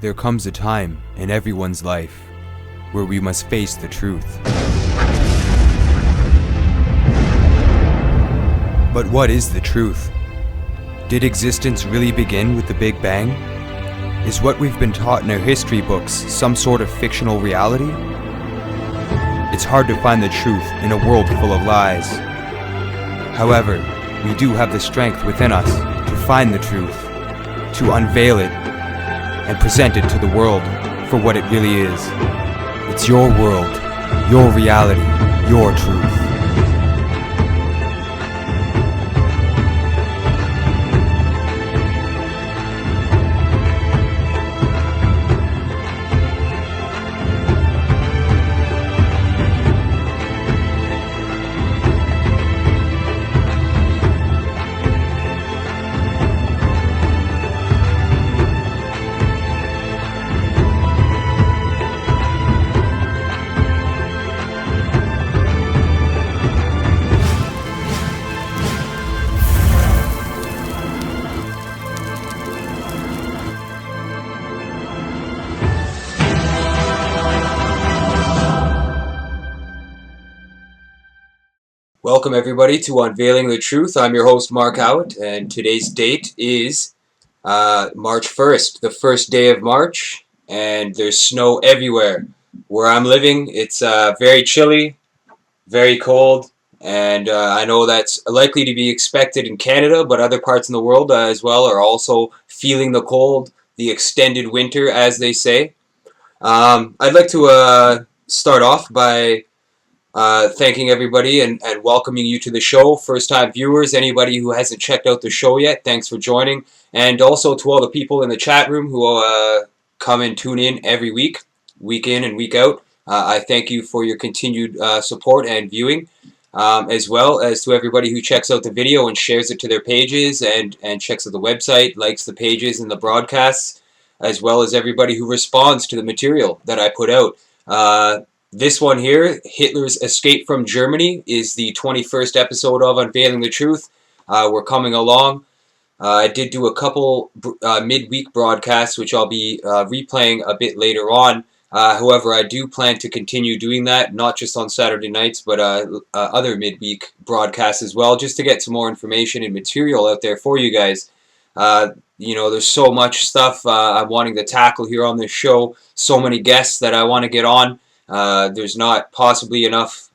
There comes a time in everyone's life where we must face the truth. But what is the truth? Did existence really begin with the Big Bang? Is what we've been taught in our history books some sort of fictional reality? It's hard to find the truth in a world full of lies. However, we do have the strength within us to find the truth, to unveil it, and present it to the world for what it really is. It's your world, your reality, your truth. Welcome everybody to Unveiling the Truth. I'm your host Mark Howitt, and today's date is March 1st, the first day of March, and there's snow everywhere. Where I'm living, it's very chilly, very cold, and I know that's likely to be expected in Canada, but other parts in the world as well are also feeling the cold, the extended winter, as they say. I'd like to start off by thanking everybody and welcoming you to the show. First time viewers, anybody who hasn't checked out the show yet, thanks for joining. And also to all the people in the chat room who come and tune in every week in and week out. I thank you for your continued support and viewing, as well as to everybody who checks out the video and shares it to their pages and checks out the website, likes the pages and the broadcasts, as well as everybody who responds to the material that I put out. This one here, Hitler's Escape from Germany, is the 21st episode of Unveiling the Truth. We're coming along. I did do a couple midweek broadcasts, which I'll be replaying a bit later on. However, I do plan to continue doing that, not just on Saturday nights, but other midweek broadcasts as well, just to get some more information and material out there for you guys. There's so much stuff I'm wanting to tackle here on this show, so many guests that I want to get on. There's not possibly enough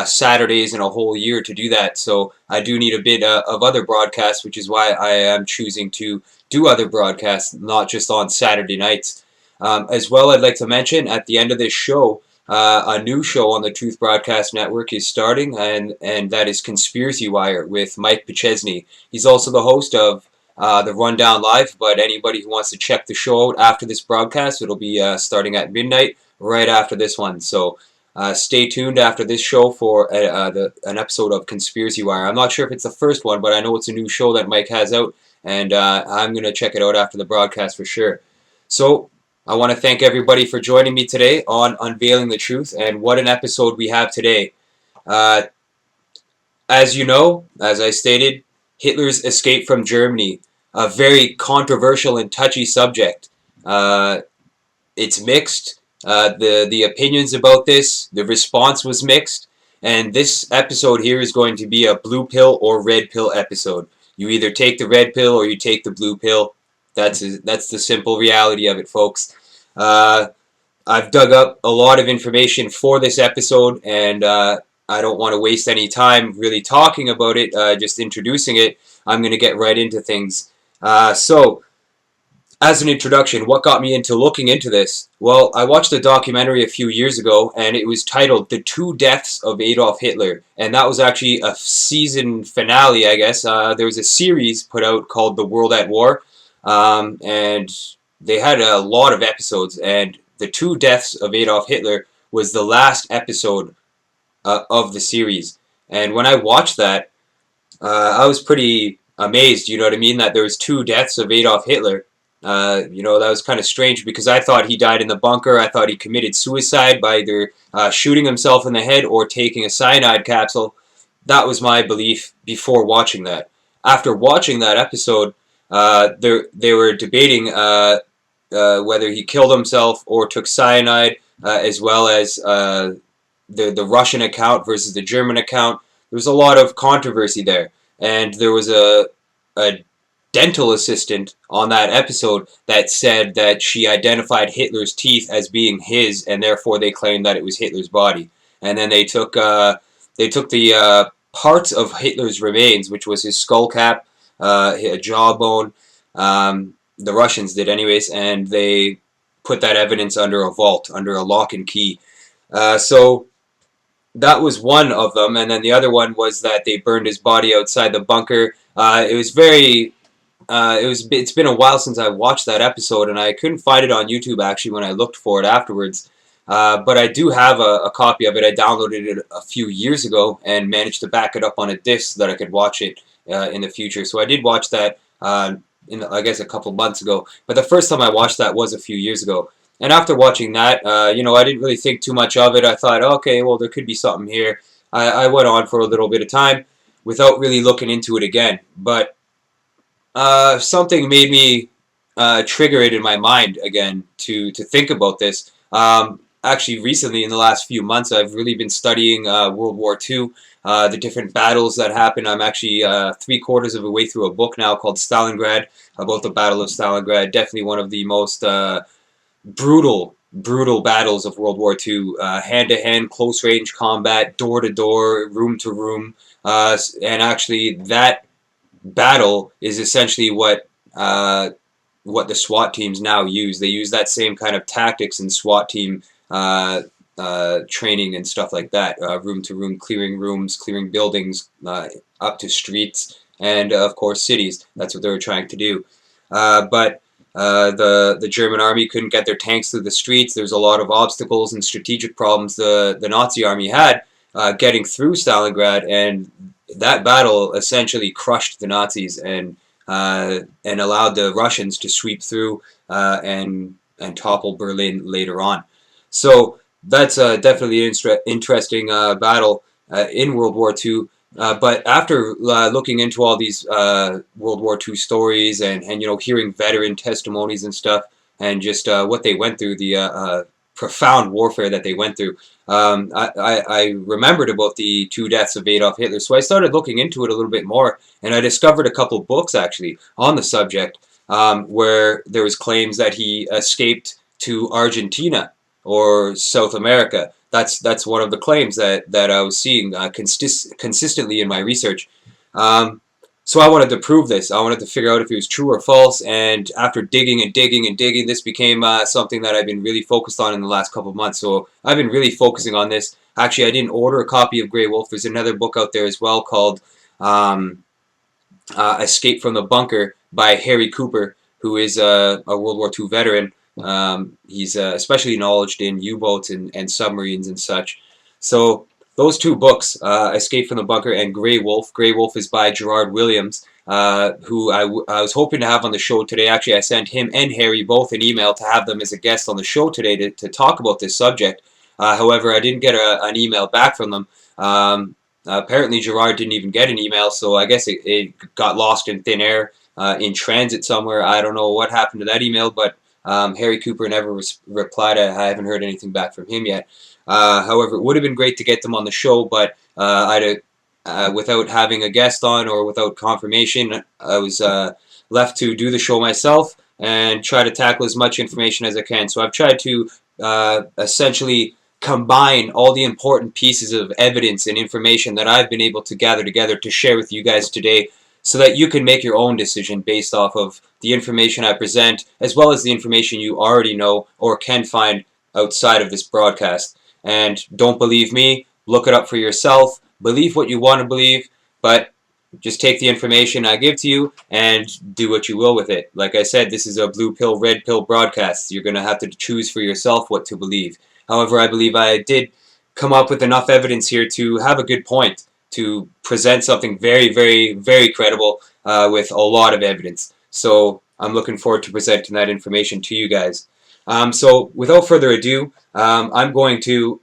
Saturdays in a whole year to do that, so I do need a bit of other broadcasts, which is why I am choosing to do other broadcasts, not just on Saturday nights. As well, I'd like to mention at the end of this show, a new show on the Truth Broadcast Network is starting, and that is Conspiracy Wire with Mike Pachesney. He's also the host of the Rundown Live, but anybody who wants to check the show out after this broadcast, it'll be starting at midnight, right after this one. So stay tuned after this show for an episode of Conspiracy Wire. I'm not sure if it's the first one, but I know it's a new show that Mike has out, and I'm going to check it out after the broadcast for sure. So I want to thank everybody for joining me today on Unveiling the Truth, and what an episode we have today. As you know, as I stated, Hitler's Escape from Germany, a very controversial and touchy subject. It's mixed. The opinions about this, the response was mixed, and this episode here is going to be a blue pill or red pill episode. You either take the red pill or you take the blue pill. That's the simple reality of it, folks. I've dug up a lot of information for this episode, and I don't want to waste any time really talking about it, just introducing it. I'm going to get right into things. So, as an introduction, what got me into looking into this? Well, I watched a documentary a few years ago, and it was titled The Two Deaths of Adolf Hitler. And that was actually a season finale, I guess. There was a series put out called The World at War, and they had a lot of episodes. And The Two Deaths of Adolf Hitler was the last episode of the series. And when I watched that, I was pretty amazed, you know what I mean, that there was two deaths of Adolf Hitler. That was kind of strange because I thought he died in the bunker. I thought he committed suicide by either shooting himself in the head or taking a cyanide capsule. That was my belief before watching that. After watching that episode, they were debating whether he killed himself or took cyanide, as well as the Russian account versus the German account. There was a lot of controversy there, and there was a dental assistant on that episode that said that she identified Hitler's teeth as being his, and therefore they claimed that it was Hitler's body. And then they took the parts of Hitler's remains, which was his skull cap, a jawbone. The Russians did, anyways, and they put that evidence under a vault, under a lock and key. So that was one of them, and then the other one was that they burned his body outside the bunker. It was very it's been a while since I watched that episode, and I couldn't find it on YouTube actually when I looked for it afterwards. But I do have a copy of it. I downloaded it a few years ago and managed to back it up on a disc so that I could watch it in the future. So I did watch that I guess a couple months ago. But the first time I watched that was a few years ago. And after watching that, I didn't really think too much of it. I thought, okay, well, there could be something here. I went on for a little bit of time without really looking into it again. But something made me trigger it in my mind again to think about this. Actually, recently, in the last few months, I've really been studying World War II, the different battles that happened. I'm actually 3/4 of the way through a book now called Stalingrad, about the Battle of Stalingrad. Definitely one of the most brutal battles of World War II. Hand-to-hand, close-range combat, door-to-door, room-to-room. And actually, that battle is essentially what the SWAT teams now use. They use that same kind of tactics in SWAT team training and stuff like that. Room to room, clearing rooms, clearing buildings, up to streets, and of course cities. That's what they were trying to do. But the German army couldn't get their tanks through the streets. There's a lot of obstacles and strategic problems the Nazi army had getting through Stalingrad, and that battle essentially crushed the Nazis and allowed the Russians to sweep through and topple Berlin later on. So that's definitely an interesting battle in World War II. But after looking into all these World War II stories and hearing veteran testimonies and stuff, and just what they went through, the profound warfare that they went through, I remembered about the two deaths of Adolf Hitler. So I started looking into it a little bit more, and I discovered a couple books actually on the subject, where there was claims that he escaped to Argentina or South America. That's one of the claims that I was seeing consistently in my research. So I wanted to prove this. I wanted to figure out if it was true or false. And after digging and digging and digging, this became something that I've been really focused on in the last couple of months. So I've been really focusing on this. Actually, I didn't order a copy of Grey Wolf. There's another book out there as well called Escape from the Bunker by Harry Cooper, who is a World War II veteran. He's especially knowledgeable in U-boats and submarines and such. So those two books, Escape from the Bunker and Grey Wolf. Grey Wolf is by Gerard Williams, who I was hoping to have on the show today. Actually, I sent him and Harry both an email to have them as a guest on the show today to talk about this subject. However, I didn't get an email back from them. Apparently, Gerard didn't even get an email, so I guess it got lost in thin air in transit somewhere. I don't know what happened to that email, but Harry Cooper never replied. I haven't heard anything back from him yet. However, it would have been great to get them on the show, but without having a guest on or without confirmation, I was left to do the show myself and try to tackle as much information as I can. So I've tried to essentially combine all the important pieces of evidence and information that I've been able to gather together to share with you guys today, so that you can make your own decision based off of the information I present, as well as the information you already know or can find outside of this broadcast. And don't believe me, look it up for yourself, believe what you want to believe, but just take the information I give to you and do what you will with it. Like I said, this is a blue pill, red pill broadcast. You're going to have to choose for yourself what to believe. However, I believe I did come up with enough evidence here to have a good point, to present something very, very, very credible with a lot of evidence. So I'm looking forward to presenting that information to you guys. So without further ado, I'm going to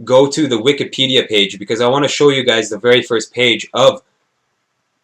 go to the Wikipedia page, because I want to show you guys the very first page of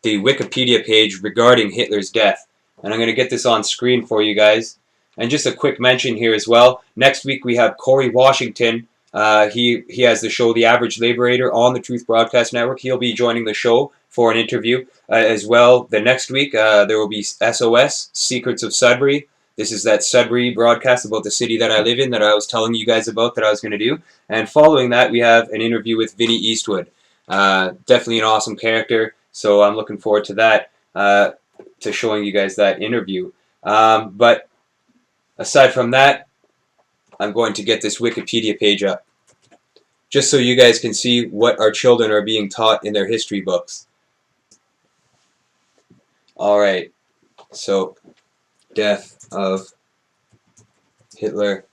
the Wikipedia page regarding Hitler's death. And I'm going to get this on screen for you guys. And just a quick mention here as well. Next week we have Corey Washington. He has the show The Average Liberator on the Truth Broadcast Network. He'll be joining the show for an interview as well. The next week there will be SOS, Secrets of Sudbury. This is that Sudbury broadcast about the city that I live in that I was telling you guys about that I was going to do. And following that, we have an interview with Vinny Eastwood. Definitely an awesome character, so I'm looking forward to that, to showing you guys that interview. But aside from that, I'm going to get this Wikipedia page up, just so you guys can see what our children are being taught in their history books. Alright, so death of Hitler.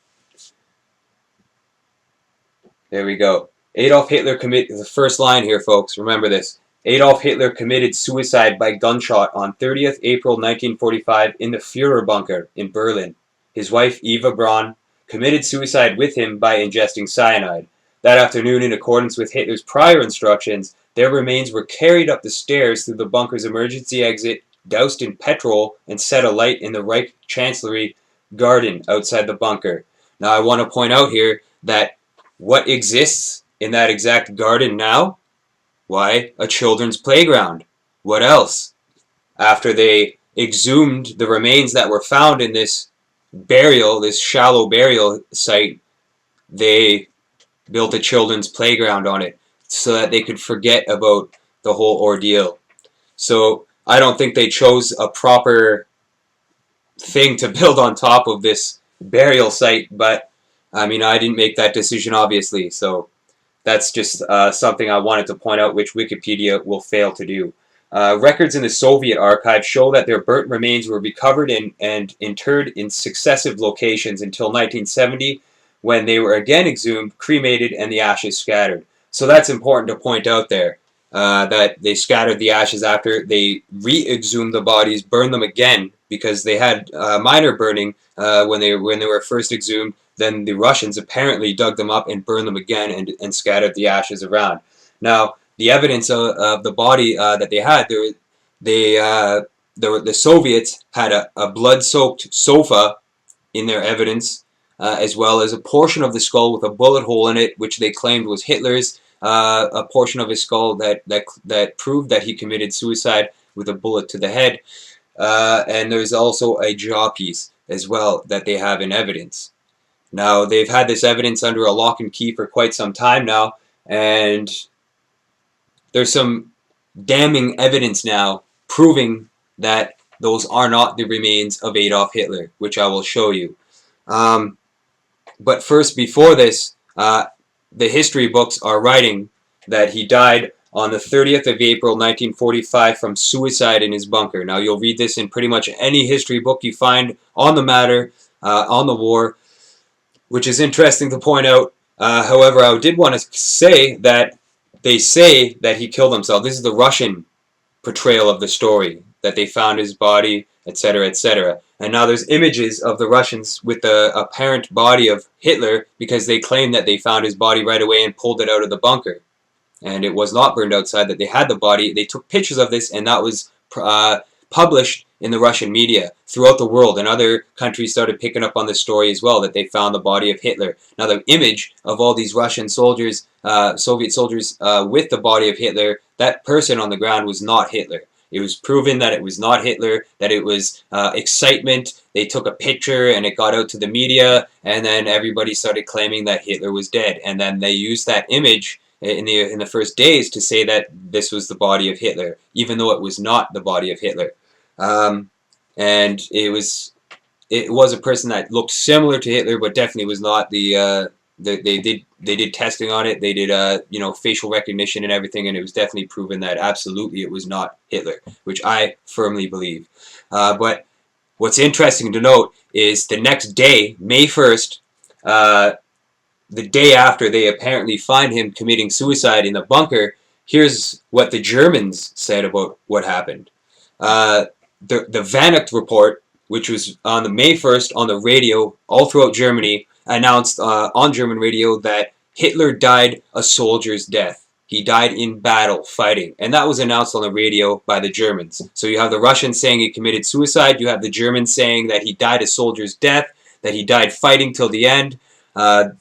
There we go. Adolf Hitler committed, the first line here, folks, remember this. Adolf Hitler committed suicide by gunshot on 30th April 1945 in the Führer bunker in Berlin. His wife, Eva Braun, committed suicide with him by ingesting cyanide. That afternoon, in accordance with Hitler's prior instructions, their remains were carried up the stairs through the bunker's emergency exit, doused in petrol, and set alight in the Reich Chancellery garden outside the bunker. Now, I want to point out here that what exists in that exact garden now? Why, a children's playground. What else? After they exhumed the remains that were found in this burial, this shallow burial site, they built a children's playground on it so that they could forget about the whole ordeal. So I don't think they chose a proper thing to build on top of this burial site, but I mean, I didn't make that decision, obviously, so that's just something I wanted to point out, which Wikipedia will fail to do. Records in the Soviet archive show that their burnt remains were recovered and interred in successive locations until 1970, when they were again exhumed, cremated, and the ashes scattered. So that's important to point out there, that they scattered the ashes after they re-exhumed the bodies, burned them again, because they had minor burning when they were first exhumed. Then the Russians apparently dug them up and burned them again and scattered the ashes around. Now, the evidence of the body that they had, the Soviets had a blood-soaked sofa in their evidence, as well as a portion of the skull with a bullet hole in it, which they claimed was Hitler's, a portion of his skull that proved that he committed suicide with a bullet to the head. And there's also a jaw piece as well that they have in evidence. Now, they've had this evidence under a lock and key for quite some time now, and there's some damning evidence now proving that those are not the remains of Adolf Hitler, which I will show you. But first, before this, the history books are writing that he died on the 30th of April 1945 from suicide in his bunker. Now, you'll read this in pretty much any history book you find on the matter, on the war, which is interesting to point out. However, I did want to say that they say that he killed himself. This is the Russian portrayal of the story, that they found his body, etc., etc. And now there's images of the Russians with the apparent body of Hitler, because they claim that they found his body right away and pulled it out of the bunker. And it was not burned outside, that they had the body. They took pictures of this, and that was published in the Russian media throughout the world, and other countries started picking up on this story as well, that they found the body of Hitler. Now, the image of all these Russian soldiers, Soviet soldiers, with the body of Hitler, that person on the ground was not Hitler. It was proven that it was not Hitler, that it was excitement. They took a picture and it got out to the media, and then everybody started claiming that Hitler was dead. And then they used that image in the first days to say that this was the body of Hitler, even though it was not the body of Hitler. And it was a person that looked similar to Hitler, but definitely was not the. They did testing on it. They did facial recognition and everything, and it was definitely proven that absolutely it was not Hitler, which I firmly believe. But what's interesting to note is the next day, May 1st, the day after they apparently find him committing suicide in the bunker, here's what the Germans said about what happened. The Vanucht report, which was on the May 1st on the radio all throughout Germany, announced on German radio that Hitler died a soldier's death. he died in battle fighting. And that was announced on the radio by the Germans. So you have the Russians saying he committed suicide. You have the Germans saying that he died a soldier's death, that he died fighting till the end.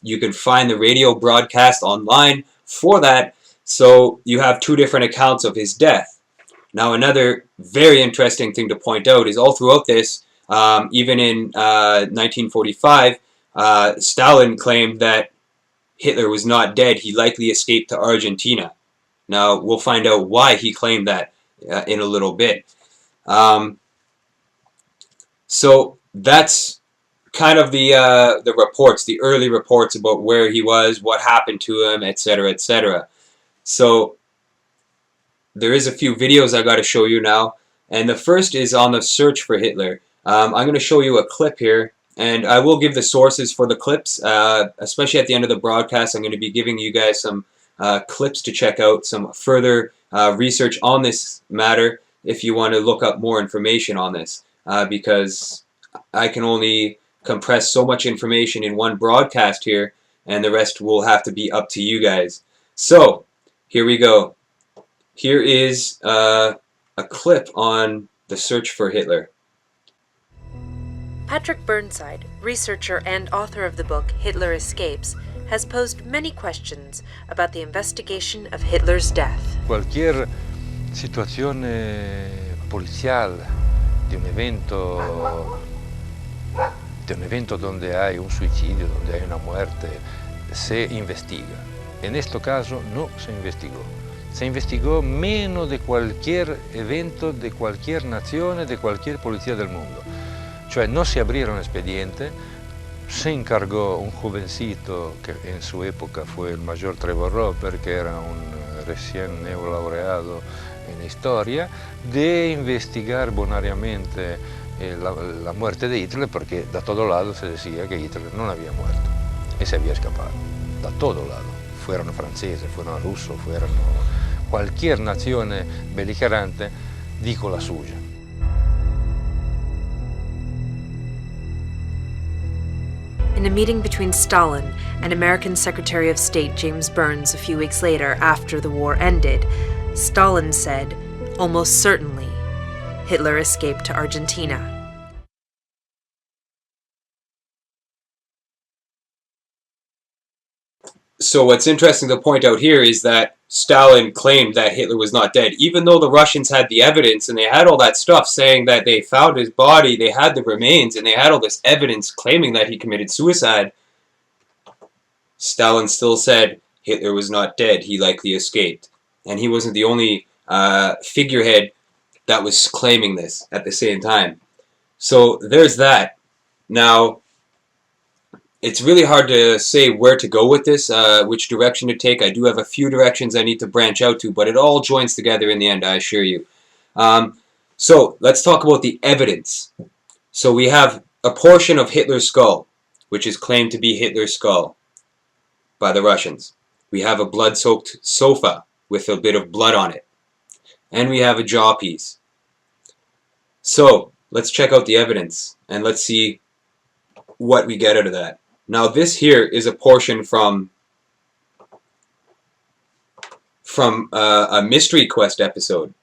You can find the radio broadcast online for that. So you have two different accounts of his death. Now, another very interesting thing to point out is all throughout this, even in 1945, Stalin claimed that Hitler was not dead. He likely escaped to Argentina. Now, we'll find out why he claimed that in a little bit. So that's kind of the reports, the early reports about where he was, what happened to him, etc., etc. So there is a few videos I got to show you now, and the first is on the search for Hitler. I'm going to show you a clip here, and I will give the sources for the clips, especially at the end of the broadcast. I'm going to be giving you guys some clips to check out, some further research on this matter if you want to look up more information on this, because I can only compress so much information in one broadcast here, and the rest will have to be up to you guys. So, here we go. Here is a clip on the search for Hitler. Patrick Burnside, researcher and author of the book Hitler Escapes, has posed many questions about the investigation of Hitler's death. Cualquier situazione policial di un evento donde hay un suicidio, donde hay una muerte, se investiga. En este caso no se investigó. Se investigó menos de cualquier evento, de cualquier nazione, de cualquier policía del mundo. Cioè no se abrieron expediente, se encargó un jovencito que en su época fue el mayor Trevor Roper, que era un recién neolaureado en historia, de investigar bonariamente la muerte de Hitler, porque da todo lado se decía que Hitler no había muerto y se había escapado, da todo lado. Fueron franceses, fueron rusos, fueron cualquier nazione beligerante, dijo la suya. In a meeting between Stalin and American Secretary of State James Burns a few weeks later after the war ended, Stalin said, almost certainly, Hitler escaped to Argentina. So what's interesting to point out here is that Stalin claimed that Hitler was not dead, even though the Russians had the evidence and they had all that stuff saying that they found his body, they had the remains, and they had all this evidence claiming that he committed suicide. Stalin still said Hitler was not dead, he likely escaped. And he wasn't the only figurehead that was claiming this at the same time. So there's that. Now, it's really hard to say where to go with this, which direction to take. I do have a few directions I need to branch out to, but it all joins together in the end, I assure you. So let's talk about the evidence. So we have a portion of Hitler's skull, which is claimed to be Hitler's skull by the Russians. We have a blood-soaked sofa with a bit of blood on it. And we have a jaw piece. So let's check out the evidence, and let's see what we get out of that. Now this here is a portion from a Mystery Quest episode,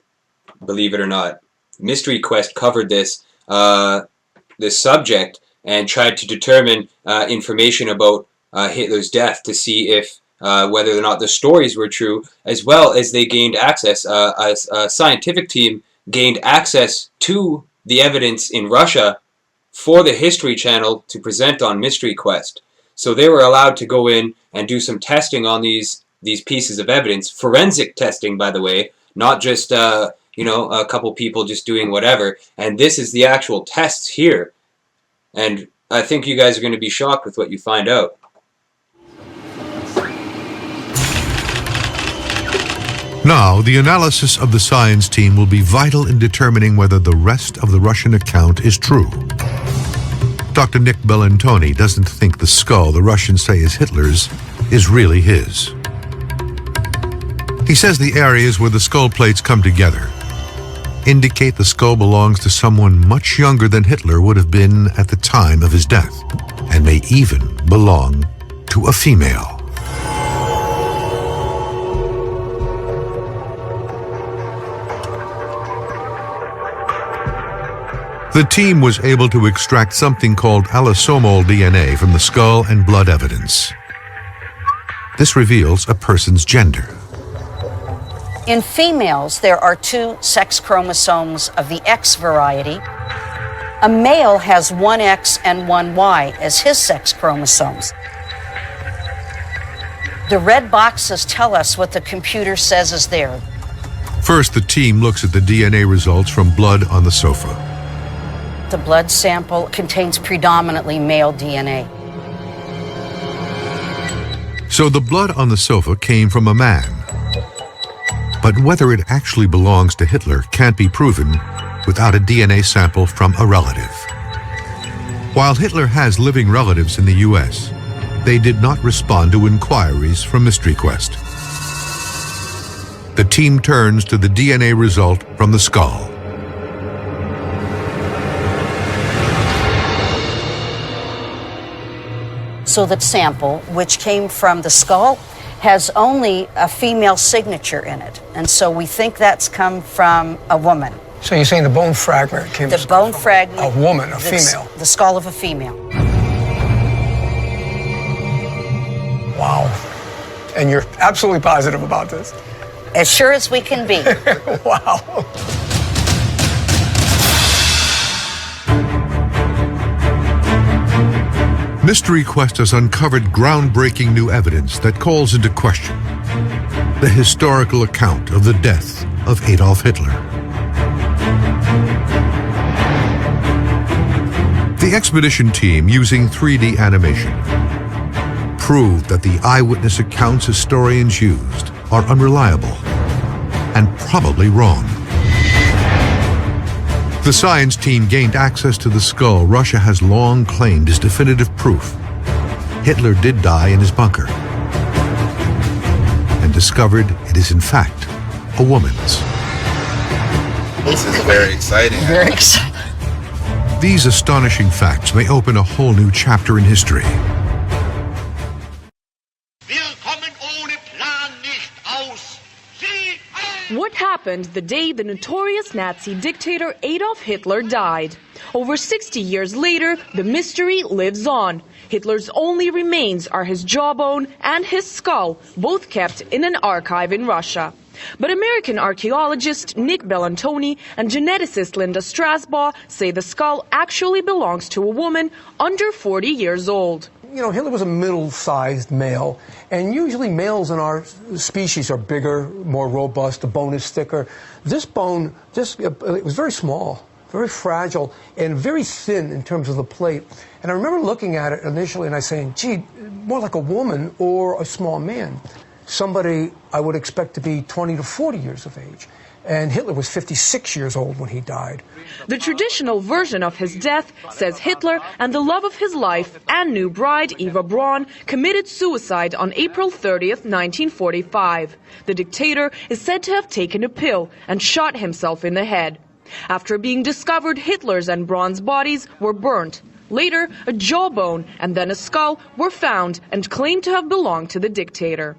believe it or not. Mystery Quest covered this subject and tried to determine information about Hitler's death to see if whether or not the stories were true, as well as they gained access. A scientific team gained access to the evidence in Russia for the History Channel to present on Mystery Quest. So they were allowed to go in and do some testing on these pieces of evidence, forensic testing, by the way, not just a couple people just doing whatever. And this is the actual tests here, and I think you guys are going to be shocked with what you find out. Now, the analysis of the science team will be vital in determining whether the rest of the Russian account is true. Dr. Nick Bellantoni doesn't think the skull the Russians say is Hitler's is really his. He says the areas where the skull plates come together indicate the skull belongs to someone much younger than Hitler would have been at the time of his death, and may even belong to a female. The team was able to extract something called allosomal DNA from the skull and blood evidence. This reveals a person's gender. In females, there are 2 sex chromosomes of the X variety. A male has 1 X and 1 Y as his sex chromosomes. The red boxes tell us what the computer says is there. First, the team looks at the DNA results from blood on the sofa. The blood sample contains predominantly male DNA. So the blood on the sofa came from a man. But whether it actually belongs to Hitler can't be proven without a DNA sample from a relative. While Hitler has living relatives in the US, they did not respond to inquiries from Mystery Quest. The team turns to the DNA result from the skull. So the sample, which came from the skull, has only a female signature in it. And so we think that's come from a woman. So you're saying the bone fragment came The bone fragment. A woman, a female. The skull of a female. Wow. And you're absolutely positive about this? As sure as we can be. Wow. Mystery Quest has uncovered groundbreaking new evidence that calls into question the historical account of the death of Adolf Hitler. The expedition team, using 3D animation, proved that the eyewitness accounts historians used are unreliable and probably wrong. The science team gained access to the skull Russia has long claimed as definitive proof Hitler did die in his bunker, and discovered it is in fact a woman's. This is very exciting. Very exciting. These astonishing facts may open a whole new chapter in history. What happened the day the notorious Nazi dictator Adolf Hitler died? Over 60 years later, the mystery lives on. Hitler's only remains are his jawbone and his skull, both kept in an archive in Russia. But American archaeologist Nick Bellantoni and geneticist Linda Strasbaugh say the skull actually belongs to a woman under 40 years old. You know, Hitler was a middle-sized male, and usually males in our species are bigger, more robust, the bone is thicker. This bone, it was very small, very fragile, and very thin in terms of the plate. And I remember looking at it initially and I saying, gee, more like a woman or a small man. Somebody I would expect to be 20 to 40 years of age. And Hitler was 56 years old when he died. The traditional version of his death says Hitler and the love of his life and new bride, Eva Braun, committed suicide on April 30th, 1945. The dictator is said to have taken a pill and shot himself in the head. After being discovered, Hitler's and Braun's bodies were burnt. Later, a jawbone and then a skull were found and claimed to have belonged to the dictator.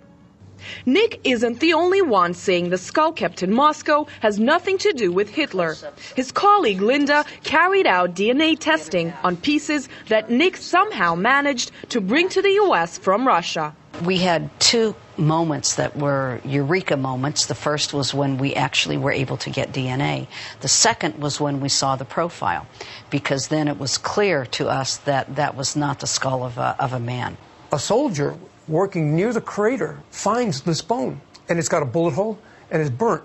Nick isn't the only one saying the skull kept in Moscow has nothing to do with Hitler. His colleague Linda carried out DNA testing on pieces that Nick somehow managed to bring to the U.S. from Russia. We had 2 moments that were eureka moments. The first was when we actually were able to get DNA. The second was when we saw the profile, because then it was clear to us that that was not the skull of a man. A soldier working near the crater finds this bone, and it's got a bullet hole and it's burnt.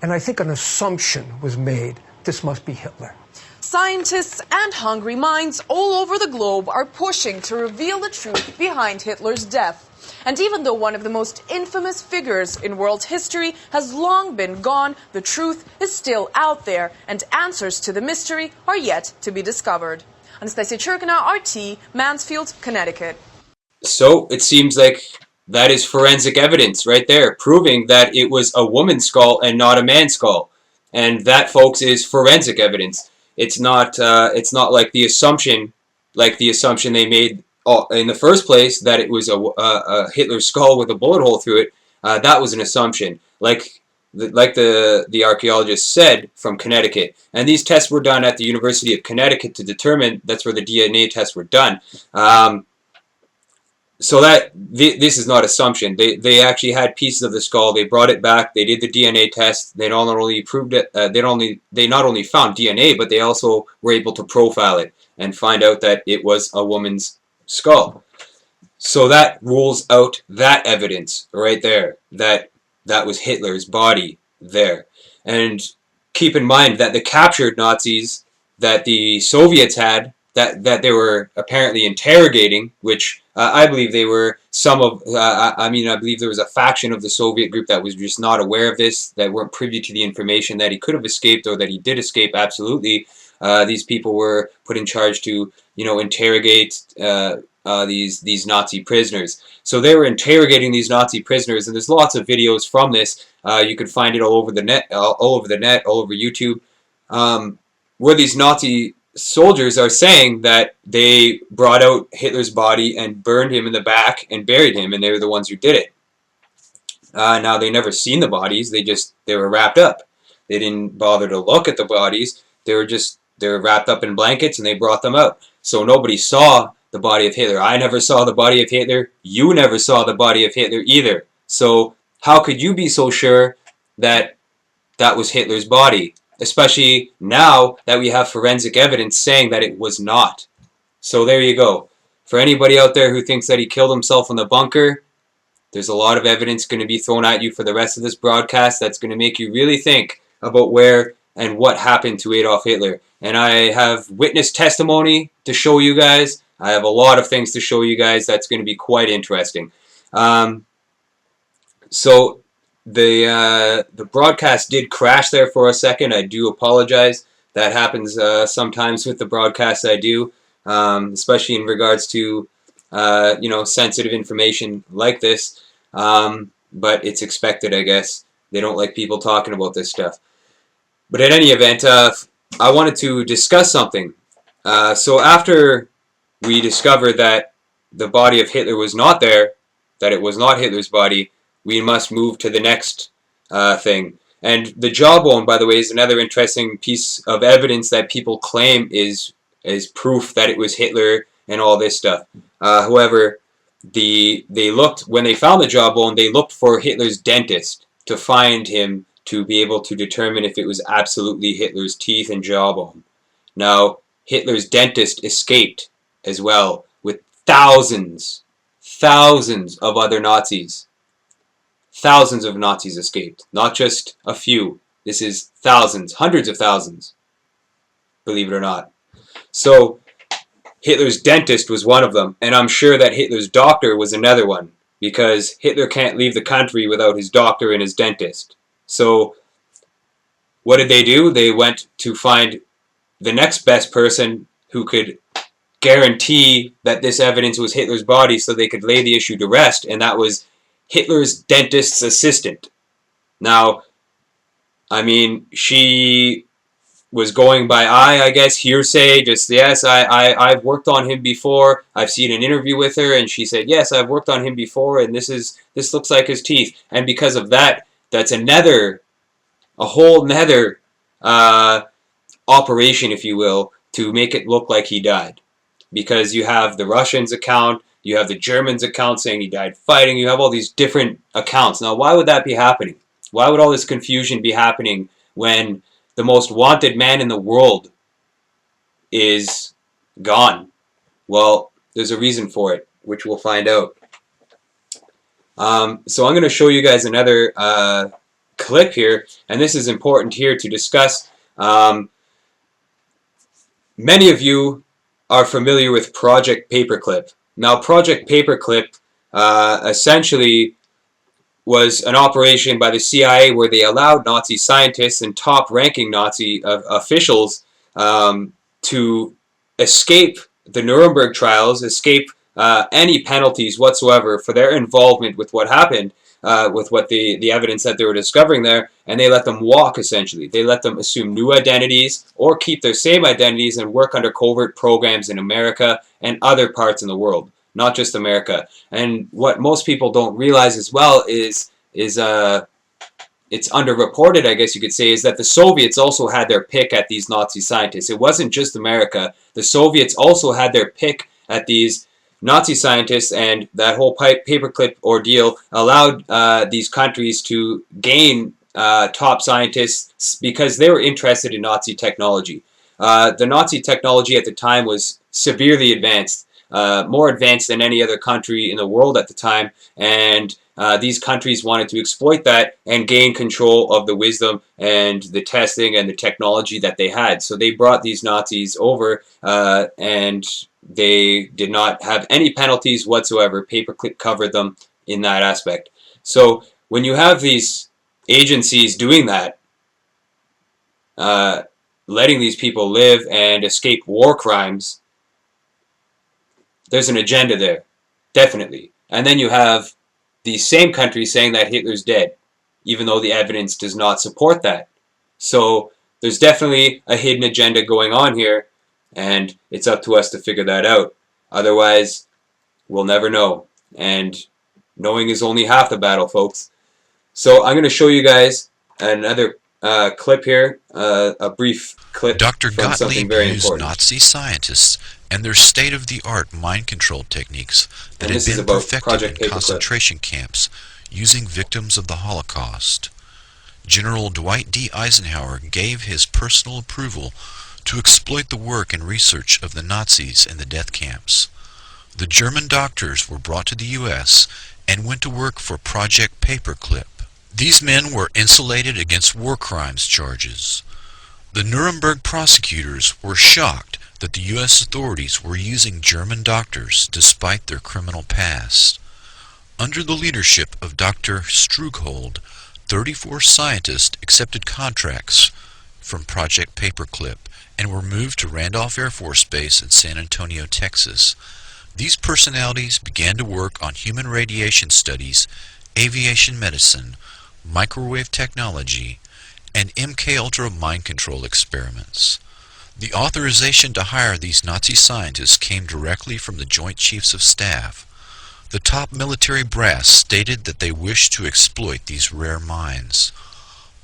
And I think an assumption was made, this must be Hitler. Scientists and hungry minds all over the globe are pushing to reveal the truth behind Hitler's death. And even though one of the most infamous figures in world history has long been gone, the truth is still out there, and answers to the mystery are yet to be discovered. Anastasia Churkina, RT, Mansfield, Connecticut. So it seems like that is forensic evidence right there, proving that it was a woman's skull and not a man's skull. And that, folks, is forensic evidence. It's not like the assumption they made in the first place, that it was a Hitler skull with a bullet hole through it. That was an assumption. Like like the archaeologist said, from Connecticut. And these tests were done at the University of Connecticut to determine, that's where the DNA tests were done. So that this is not assumption. They actually had pieces of the skull. They brought it back. They did the DNA test. They not only proved it. They not only found DNA, but they also were able to profile it and find out that it was a woman's skull. So that rules out that evidence right there. That was Hitler's body there. And keep in mind that the captured Nazis that the Soviets had, that they were apparently interrogating, which I believe they were some of, I believe there was a faction of the Soviet group that was just not aware of this, that weren't privy to the information that he could have escaped or that he did escape, absolutely. These people were put in charge to, interrogate these Nazi prisoners. So they were interrogating these Nazi prisoners, and there's lots of videos from this. You can find it all over the net, all over YouTube, where these Nazi soldiers are saying that they brought out Hitler's body and burned him in the back and buried him, and they were the ones who did it. Now, they never seen the bodies. They were wrapped up. They didn't bother to look at the bodies. They were wrapped up in blankets, and they brought them out. So nobody saw the body of Hitler. I never saw the body of Hitler. You never saw the body of Hitler either. So how could you be so sure that that was Hitler's body? Especially now that we have forensic evidence saying that it was not. So there you go. For anybody out there who thinks that he killed himself in the bunker, there's a lot of evidence going to be thrown at you for the rest of this broadcast that's going to make you really think about where and what happened to Adolf Hitler. And I have witness testimony to show you guys. I have a lot of things to show you guys that's going to be quite interesting. So the broadcast did crash there for a second. I do apologize. That happens sometimes with the broadcasts I do, especially in regards to sensitive information like this. But it's expected, I guess. They don't like people talking about this stuff. But in any event, I wanted to discuss something. So after we discovered that the body of Hitler was not there, that it was not Hitler's body, we must move to the next thing. And the jawbone, by the way, is another interesting piece of evidence that people claim is proof that it was Hitler and all this stuff. However, when they found the jawbone, they looked for Hitler's dentist to find him to be able to determine if it was absolutely Hitler's teeth and jawbone. Now, Hitler's dentist escaped as well with thousands of other Nazis. Thousands of Nazis escaped, not just a few. This is thousands, hundreds of thousands, believe it or not. So Hitler's dentist was one of them, and I'm sure that Hitler's doctor was another one, because Hitler can't leave the country without his doctor and his dentist. So what did they do? They went to find the next best person who could guarantee that this evidence was Hitler's body so they could lay the issue to rest, and that was Hitler's dentist's assistant. Now, I mean, she was going by I guess, hearsay, just, yes, I've worked on him before. I've seen an interview with her, and she said, yes, I've worked on him before, and this looks like his teeth. And because of that, that's a whole nether operation, if you will, to make it look like he died. Because you have the Russians' account, you have the Germans' account saying he died fighting, you have all these different accounts. Now, why would that be happening? Why would all this confusion be happening when the most wanted man in the world is gone? Well, there's a reason for it, which we'll find out. So I'm going to show you guys another clip here, and this is important here to discuss. Many of you are familiar with Project Paperclip. Now, Project Paperclip essentially was an operation by the CIA where they allowed Nazi scientists and top-ranking Nazi officials to escape the Nuremberg trials, escape any penalties whatsoever for their involvement with what happened, with what the evidence that they were discovering there, and they let them walk, essentially. They let them assume new identities or keep their same identities and work under covert programs in America and other parts in the world, not just America. And what most people don't realize as well is it's underreported, I guess you could say, is that the Soviets also had their pick at these Nazi scientists. It wasn't just America. The Soviets also had their pick at these Nazi scientists, and that whole paperclip ordeal allowed these countries to gain top scientists because they were interested in Nazi technology. The Nazi technology at the time was severely advanced, more advanced than any other country in the world at the time, and these countries wanted to exploit that and gain control of the wisdom and the testing and the technology that they had. So they brought these Nazis over, and they did not have any penalties whatsoever. Paperclip covered them in that aspect. So when you have these agencies doing that, letting these people live and escape war crimes, there's an agenda there, definitely. And then you have these same countries saying that Hitler's dead, even though the evidence does not support that. So there's definitely a hidden agenda going on here, and it's up to us to figure that out. Otherwise, we'll never know. And knowing is only half the battle, folks. So I'm going to show you guys another clip here, a brief clip Dr. from something Gottlieb very used important. Nazi scientists and their state-of-the-art mind control techniques that And had this is been about perfected Project in Paperclip. concentration camps using victims of the Holocaust. General Dwight D. Eisenhower gave his personal approval to exploit the work and research of the Nazis in the death camps. The German doctors were brought to the U.S. and went to work for Project Paperclip. These men were insulated against war crimes charges. The Nuremberg prosecutors were shocked that the U.S. authorities were using German doctors despite their criminal past. Under the leadership of Dr. Strughold, 34 scientists accepted contracts from Project Paperclip and were moved to Randolph Air Force Base in San Antonio, Texas. These personalities began to work on human radiation studies, aviation medicine, microwave technology, and MKUltra mind control experiments. The authorization to hire these Nazi scientists came directly from the Joint Chiefs of Staff. The top military brass stated that they wished to exploit these rare minds.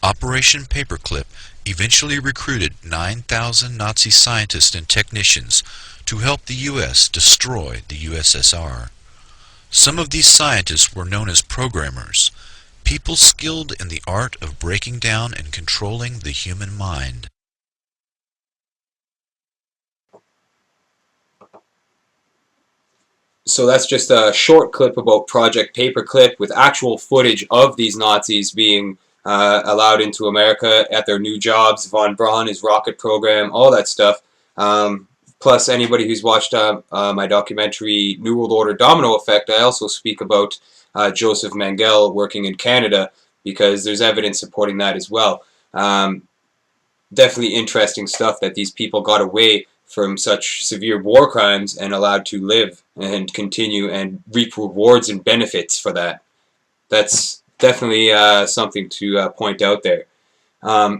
Operation Paperclip eventually recruited 9,000 Nazi scientists and technicians to help the U.S. destroy the USSR. Some of these scientists were known as programmers, people skilled in the art of breaking down and controlling the human mind. So that's just a short clip about Project Paperclip with actual footage of these Nazis being allowed into America at their new jobs, von Braun, his rocket program, all that stuff. Plus, anybody who's watched my documentary New World Order Domino Effect, I also speak about Joseph Mengele working in Canada, because there's evidence supporting that as well. Definitely interesting stuff that these people got away from such severe war crimes and allowed to live and continue and reap rewards and benefits for that. That's definitely something to point out there.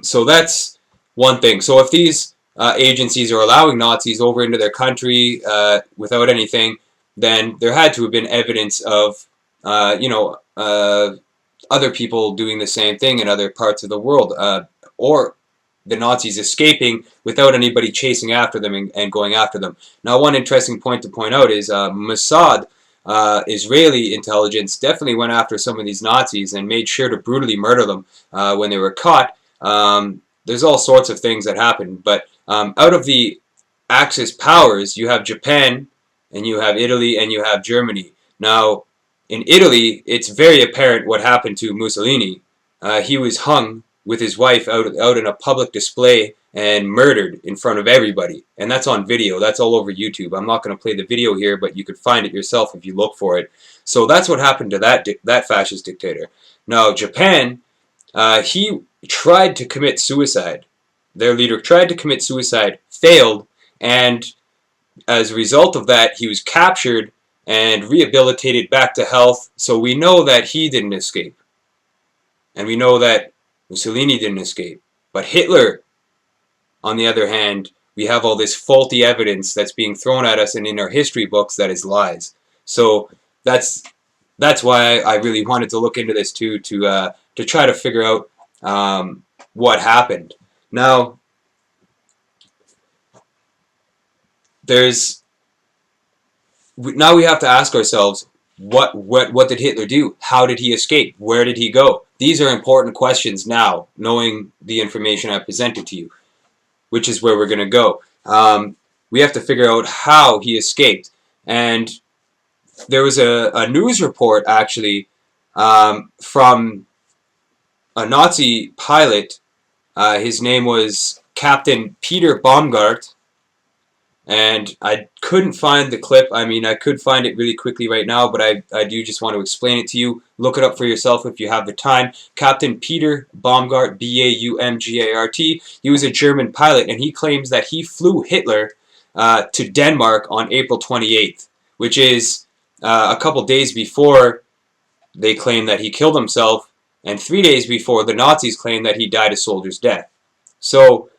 So that's one thing. So if these agencies are allowing Nazis over into their country without anything, then there had to have been evidence of, other people doing the same thing in other parts of the world, or the Nazis escaping without anybody chasing after them and going after them. Now, one interesting point to point out is Mossad, Israeli intelligence, definitely went after some of these Nazis and made sure to brutally murder them when they were caught. There's all sorts of things that happened, but out of the Axis powers, you have Japan, and you have Italy, and you have Germany. Now, in Italy, it's very apparent what happened to Mussolini. He was hung with his wife out in a public display and murdered in front of everybody. And that's on video. That's all over YouTube. I'm not going to play the video here, but you could find it yourself if you look for it. So that's what happened to that fascist dictator. Now, Japan, he tried to commit suicide. Their leader tried to commit suicide, failed, and as a result of that, he was captured and rehabilitated back to health. So we know that he didn't escape. And we know that Mussolini didn't escape. But Hitler, on the other hand, we have all this faulty evidence that's being thrown at us and in our history books that is lies. So that's why I really wanted to look into this too, to try to figure out what happened. Now, now we have to ask ourselves, what did Hitler do? How did he escape? Where did he go? These are important questions now, knowing the information I presented to you, which is where we're going to go. We have to figure out how he escaped. And there was a news report, actually, from a Nazi pilot. His name was Captain Peter Baumgart. And I couldn't find the clip. I mean, I could find it really quickly right now, but I do just want to explain it to you. Look it up for yourself if you have the time. Captain Peter Baumgart, Baumgart. He was a German pilot, and he claims that he flew Hitler to Denmark on April 28th, which is a couple days before they claim that he killed himself, and 3 days before the Nazis claimed that he died a soldier's death. So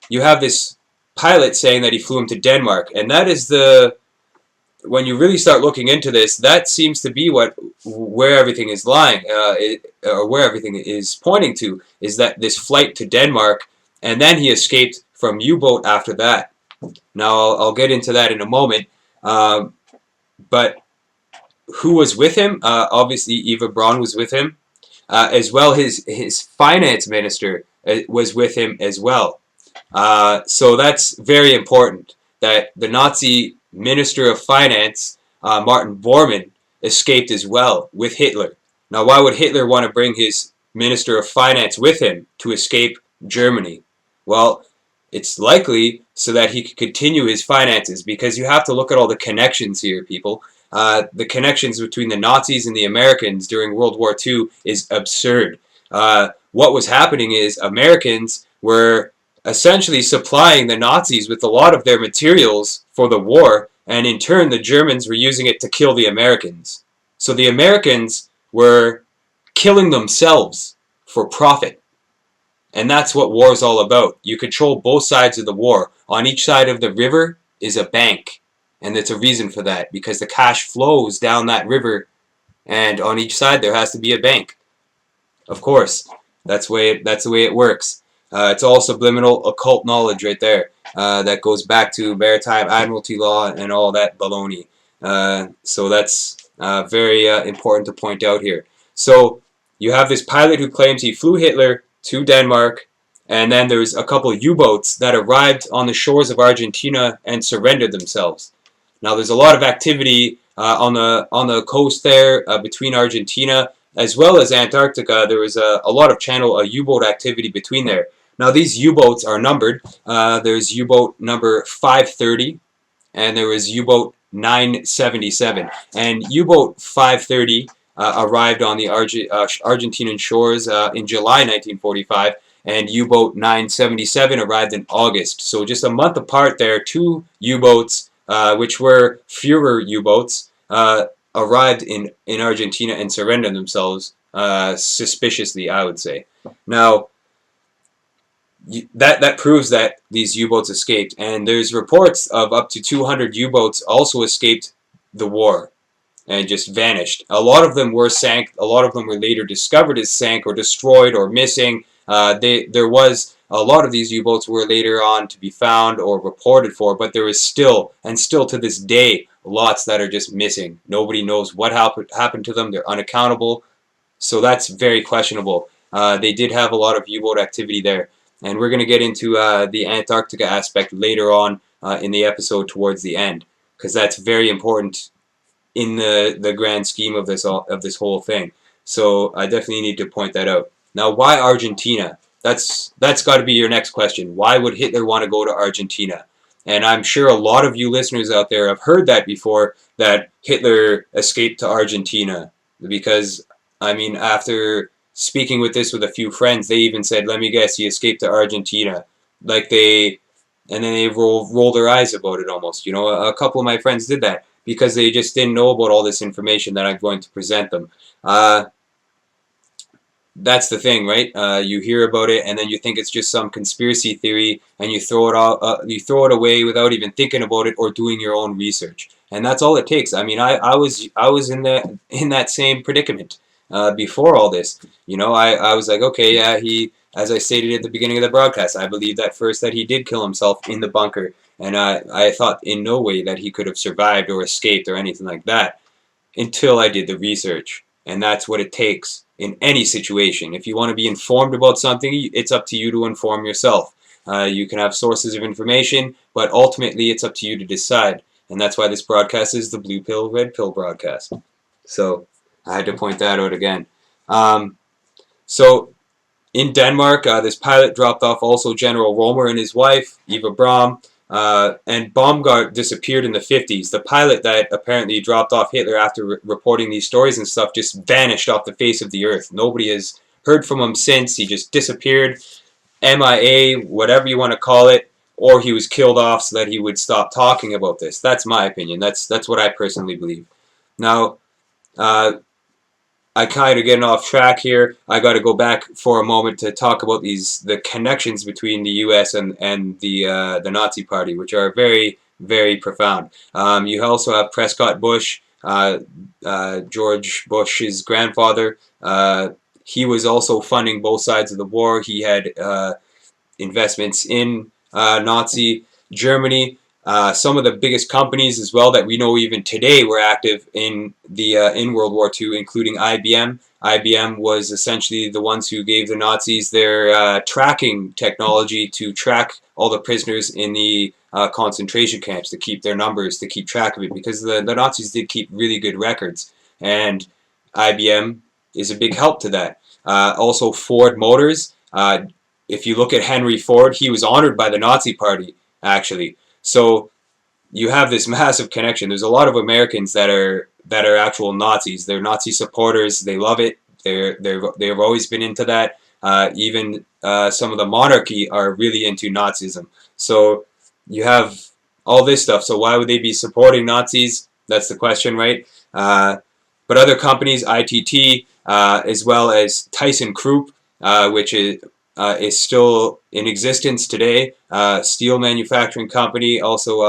you have this pilot saying that he flew him to Denmark, and that is when you really start looking into this, that seems to be where everything is lying, or where everything is pointing to, is that this flight to Denmark, and then he escaped from U-boat after that. Now I'll get into that in a moment, but who was with him? Obviously Eva Braun was with him, as well his finance minister was with him as well. So that's very important, that the Nazi Minister of Finance, Martin Bormann, escaped as well with Hitler. Now, why would Hitler want to bring his Minister of Finance with him to escape Germany? Well, it's likely so that he could continue his finances, because you have to look at all the connections here, people. The connections between the Nazis and the Americans during World War II is absurd. What was happening is Americans were essentially supplying the Nazis with a lot of their materials for the war, and in turn the Germans were using it to kill the Americans. So the Americans were killing themselves for profit. And that's what war is all about. You control both sides of the war. On each side of the river is a bank, and there's a reason for that, because the cash flows down that river, and on each side there has to be a bank. Of course, that's the way it works. It's all subliminal occult knowledge right there. That goes back to maritime admiralty law and all that baloney. So that's very important to point out here. So you have this pilot who claims he flew Hitler to Denmark, and then there's a couple of U-boats that arrived on the shores of Argentina and surrendered themselves. Now there's a lot of activity on the coast there between Argentina as well as Antarctica. There was a lot of U-boat activity between there. Now these U-boats are numbered. There's U-boat number 530, and there was U-boat 977. And U-boat 530 arrived on the Argentinian shores in July 1945, and U-boat 977 arrived in August. So just a month apart there, two U-boats, which were Führer U-boats, arrived in Argentina and surrendered themselves suspiciously, I would say. Now, that proves that these U-boats escaped, and there's reports of up to 200 U-boats also escaped the war and just vanished. A lot of them were sank. A lot of them were later discovered as sank or destroyed or missing. There was a lot of these U-boats were later on to be found or reported for, but there is still to this day lots that are just missing. Nobody knows what happened to them. They're unaccountable, so that's very questionable. They did have a lot of U-boat activity there. And we're going to get into the Antarctica aspect later on in the episode towards the end, because that's very important in the grand scheme of this whole thing. So I definitely need to point that out. Now, why Argentina? That's got to be your next question. Why would Hitler want to go to Argentina? And I'm sure a lot of you listeners out there have heard that before, that Hitler escaped to Argentina, because, I mean, after speaking with a few friends, they even said, let me guess, he escaped to Argentina. And then they roll their eyes about it almost. You know, a couple of my friends did that because they just didn't know about all this information that I'm going to present them. That's the thing, right? You hear about it and then you think it's just some conspiracy theory, and you throw it away without even thinking about it or doing your own research. And that's all it takes. I mean, I was in that same predicament. before all this. I was like, okay, yeah, as I stated at the beginning of the broadcast, I believe that first that he did kill himself in the bunker, and I thought in no way that he could have survived or escaped or anything like that until I did the research. And that's what it takes in any situation. If you want to be informed about something, it's up to you to inform yourself. You can have sources of information, but ultimately it's up to you to decide. And that's why this broadcast is the blue pill, red pill broadcast. So I had to point that out again. So in Denmark, this pilot dropped off also General Romer and his wife, Eva Braun, and Baumgart disappeared in the 50s. The pilot that apparently dropped off Hitler after reporting these stories and stuff just vanished off the face of the earth. Nobody has heard from him since. He just disappeared, MIA, whatever you want to call it, or he was killed off so that he would stop talking about this. That's my opinion. That's what I personally believe. Now, I kind of getting off track here. I got to go back for a moment to talk about the connections between the U.S. and the Nazi Party, which are very, very profound. You also have Prescott Bush, George Bush's grandfather. He was also funding both sides of the war. He had investments in Nazi Germany. Some of the biggest companies as well that we know even today were active in World War II, including IBM. IBM was essentially the ones who gave the Nazis their tracking technology to track all the prisoners in the concentration camps, to keep their numbers, to keep track of it, because the Nazis did keep really good records, and IBM is a big help to that. Also, Ford Motors. If you look at Henry Ford, he was honored by the Nazi Party, actually. So you have this massive connection. There's a lot of Americans that are actual Nazis. They're Nazi supporters. They love it. They've always been into that. Even some of the monarchy are really into Nazism. So you have all this stuff. So why would they be supporting Nazis? That's the question, right? But other companies, ITT, as well as ThyssenKrupp, which is still in existence today. Steel manufacturing company, also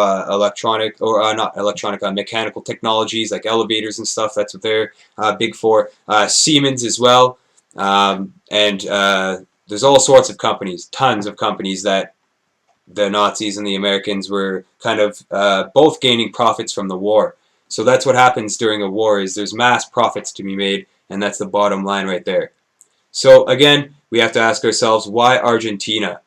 mechanical technologies like elevators and stuff. That's what they're big for. Siemens as well. And there's all sorts of companies, tons of companies that the Nazis and the Americans were kind of both gaining profits from the war. So that's what happens during a war, is there's mass profits to be made, and that's the bottom line right there. So again, we have to ask ourselves, why Argentina?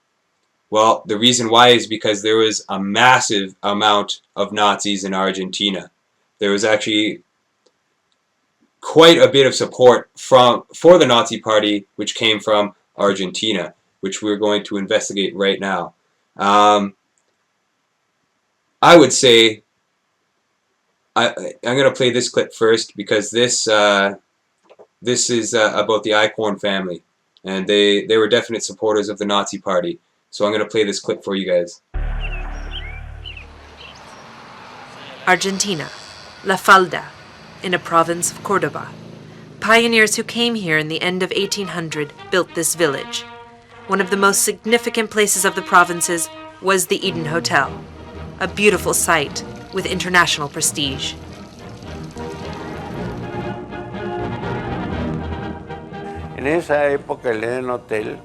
Well, the reason why is because there was a massive amount of Nazis in Argentina. There was actually quite a bit of support for the Nazi Party, which came from Argentina, which we're going to investigate right now. I would say I'm going to play this clip first, because this is about the Eichhorn family, and they were definite supporters of the Nazi Party. So I'm going to play this clip for you guys. Argentina, La Falda, in a province of Cordoba. Pioneers who came here in the end of 1800 built this village. One of the most significant places of the provinces was the Eden Hotel, a beautiful site with international prestige. En esa época el Eden Hotel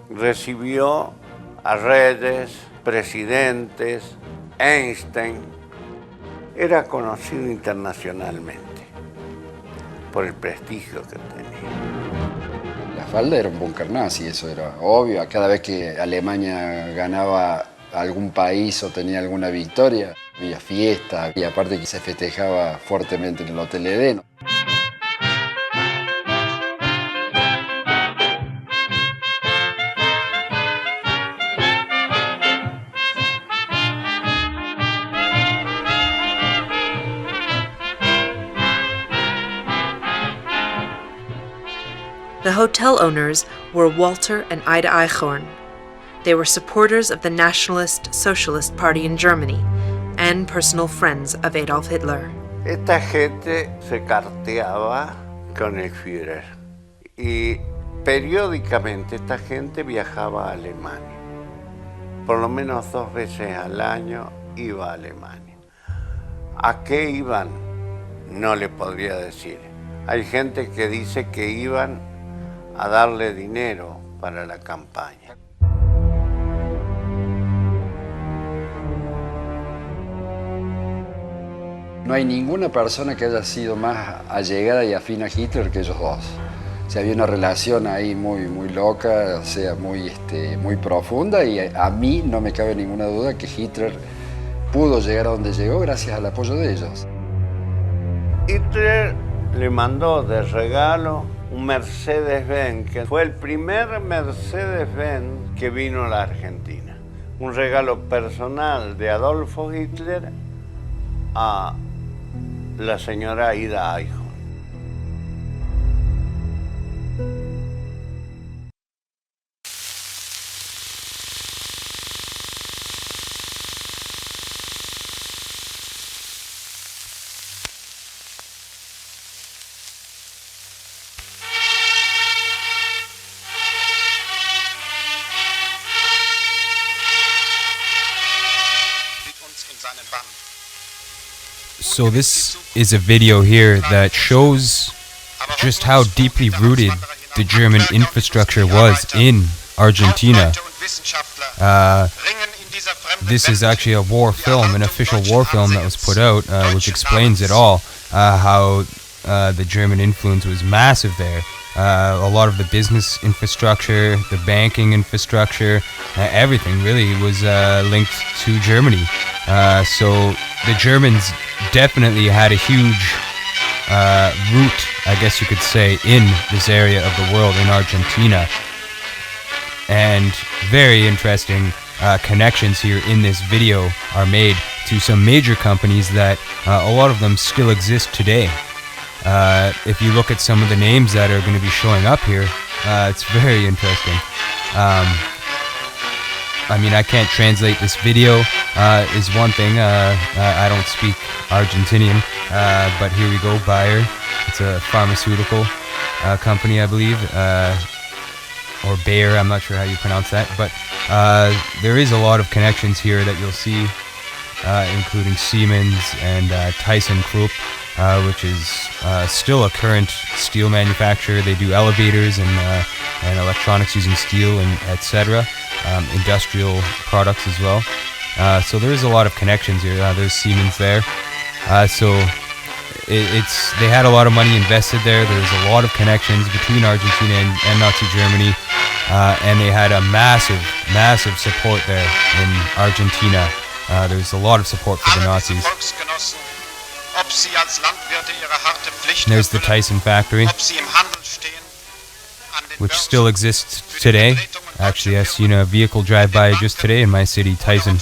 recibió a Reyes, presidentes, Einstein. Era conocido internacionalmente por el prestigio que tenía. La Falda era un búnker nazi, eso era obvio. Cada vez que Alemania ganaba algún país o tenía alguna victoria, había fiesta, y aparte que se festejaba fuertemente en el Hotel Eden. The hotel owners were Walter and Ida Eichhorn. They were supporters of the Nationalist Socialist Party in Germany and personal friends of Adolf Hitler. Esta gente se carteaba con el Führer y periódicamente esta gente viajaba a Alemania. Por lo menos 2 veces al año iba a Alemania. ¿A qué iban? No le podría decir. Hay gente que dice que iban a darle dinero para la campaña. No hay ninguna persona que haya sido más allegada y afín a Hitler que ellos dos. O sea, había una relación ahí muy loca, o sea, muy profunda, y a mí no me cabe ninguna duda que Hitler pudo llegar a donde llegó gracias al apoyo de ellos. Hitler le mandó de regalo un Mercedes-Benz, que fue el primer Mercedes-Benz que vino a la Argentina. Un regalo personal de Adolfo Hitler a la señora Ida Eichhorn. So this is a video here that shows just how deeply rooted the German infrastructure was in Argentina. This is actually a war film, an official war film that was put out, which explains it all, how the German influence was massive there. A lot of the business infrastructure, the banking infrastructure, everything really was linked to Germany. So the Germans definitely had a huge root, I guess you could say, in this area of the world, in Argentina. And very interesting connections here in this video are made to some major companies that a lot of them still exist today. If you look at some of the names that are going to be showing up here, it's very interesting. I mean, I can't translate this video, is one thing. I don't speak Argentinian, but here we go, Bayer. It's a pharmaceutical company, I believe, or Bayer, I'm not sure how you pronounce that, but there is a lot of connections here that you'll see, including Siemens and ThyssenKrupp, which is still a current steel manufacturer. They do elevators and electronics using steel and etc. Industrial products as well. So there is a lot of connections here. There's Siemens there. So they had a lot of money invested there. There's a lot of connections between Argentina and Nazi Germany, and they had a massive support there in Argentina. There's a lot of support for the Nazis. And there's the Tyson factory, which still exists today. Actually, I've seen a vehicle drive by just today in my city, Tyson,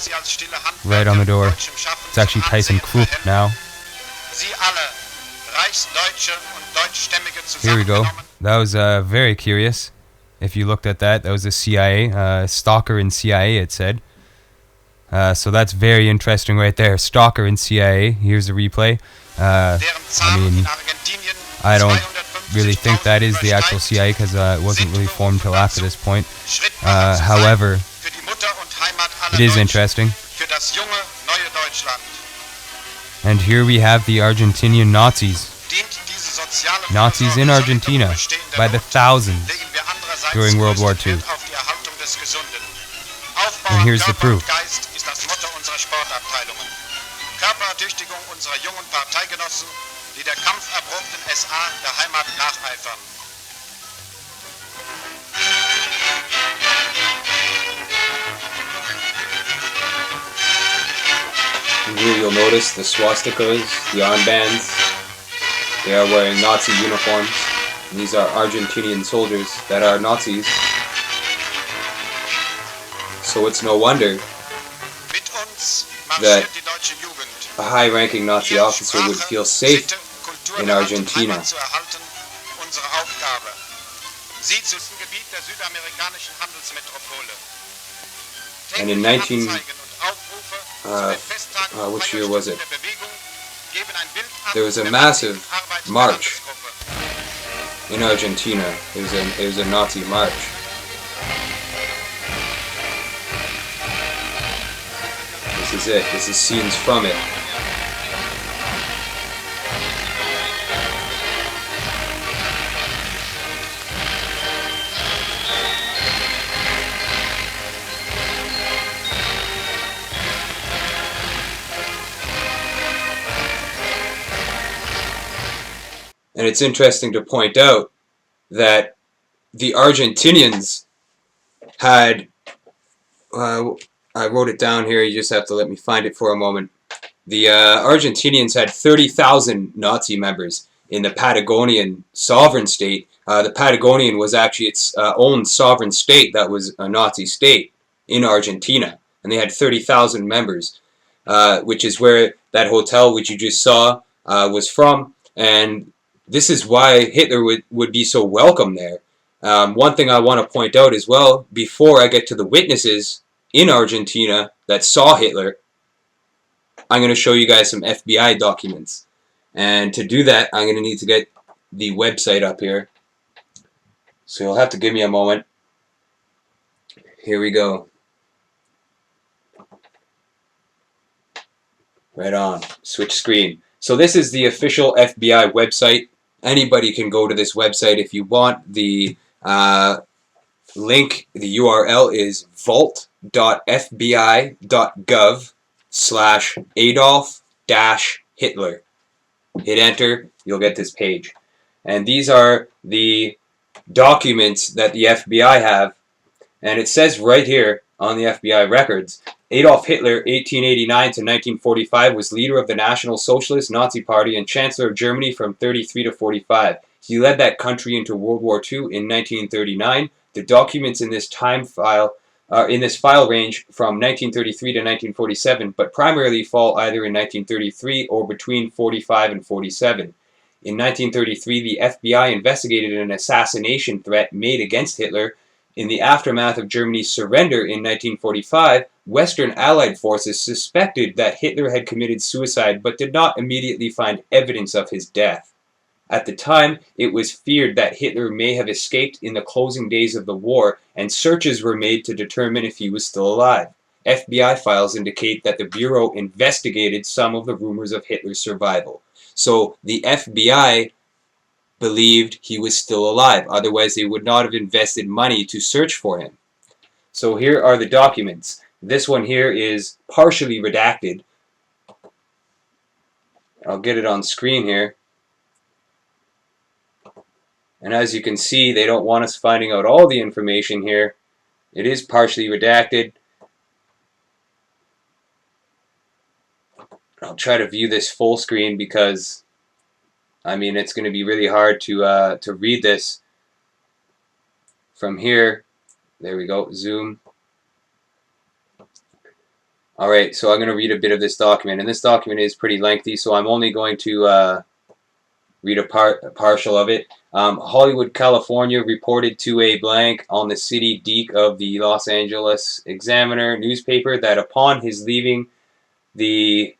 right on the door. It's actually ThyssenKrupp now. Here we go. That was very curious. If you looked at that, that was the CIA, stalker in CIA, it said. So that's very interesting right there. Stalker in CIA. Here's the replay. I mean, I don't really think that is the actual CIA because it wasn't really formed till after this point. However, it is interesting. And here we have the Argentinian Nazis. Nazis in Argentina by the thousands during World War II. And here's the proof. Körperertüchtigung unserer jungen Parteigenossen, die der kampferprobten SA der Heimat nacheifern. And here you'll notice the swastikas, the armbands. They are wearing Nazi uniforms. And these are Argentinian soldiers that are Nazis. So it's no wonder that a high-ranking Nazi officer would feel safe in Argentina. And in which year was it? There was a massive march in Argentina. It was a Nazi march. This is it. This is scenes from it. And it's interesting to point out that the Argentinians had, I wrote it down here, you just have to let me find it for a moment. The Argentinians had 30,000 Nazi members in the Patagonian sovereign state. The Patagonian was actually its own sovereign state that was a Nazi state in Argentina. And they had 30,000 members, which is where that hotel which you just saw was from. And this is why Hitler would be so welcome there. One thing I want to point out as well, before I get to the witnesses in Argentina that saw Hitler, I'm going to show you guys some FBI documents. And to do that, I'm going to need to get the website up here. So you'll have to give me a moment. Here we go. Right on. Switch screen. So this is the official FBI website. Anybody can go to this website if you want. The link, the URL is vault.fbi.gov/Adolf-Hitler. Hit enter, you'll get this page. And these are the documents that the FBI have. And it says right here on the FBI records, Adolf Hitler, 1889 to 1945, was leader of the National Socialist Nazi Party and Chancellor of Germany from 33 to 45. He led that country into World War II in 1939. The documents in this file range from 1933 to 1947, but primarily fall either in 1933 or between 45 and 47. In 1933, the FBI investigated an assassination threat made against Hitler. In the aftermath of Germany's surrender in 1945, Western Allied forces suspected that Hitler had committed suicide but did not immediately find evidence of his death. At the time, it was feared that Hitler may have escaped in the closing days of the war, and searches were made to determine if he was still alive. FBI files indicate that the Bureau investigated some of the rumors of Hitler's survival. So the FBI believed he was still alive. Otherwise, they would not have invested money to search for him. So here are the documents. This one here is partially redacted. I'll get it on screen here. And as you can see, they don't want us finding out all the information here. It is partially redacted. I'll try to view this full screen because, I mean, it's going to be really hard to read this from here. There we go, zoom. Alright, so I'm going to read a bit of this document, and this document is pretty lengthy, so I'm only going to read a partial of it. Hollywood, California reported to a blank on the city deke of the Los Angeles Examiner newspaper that upon his leaving the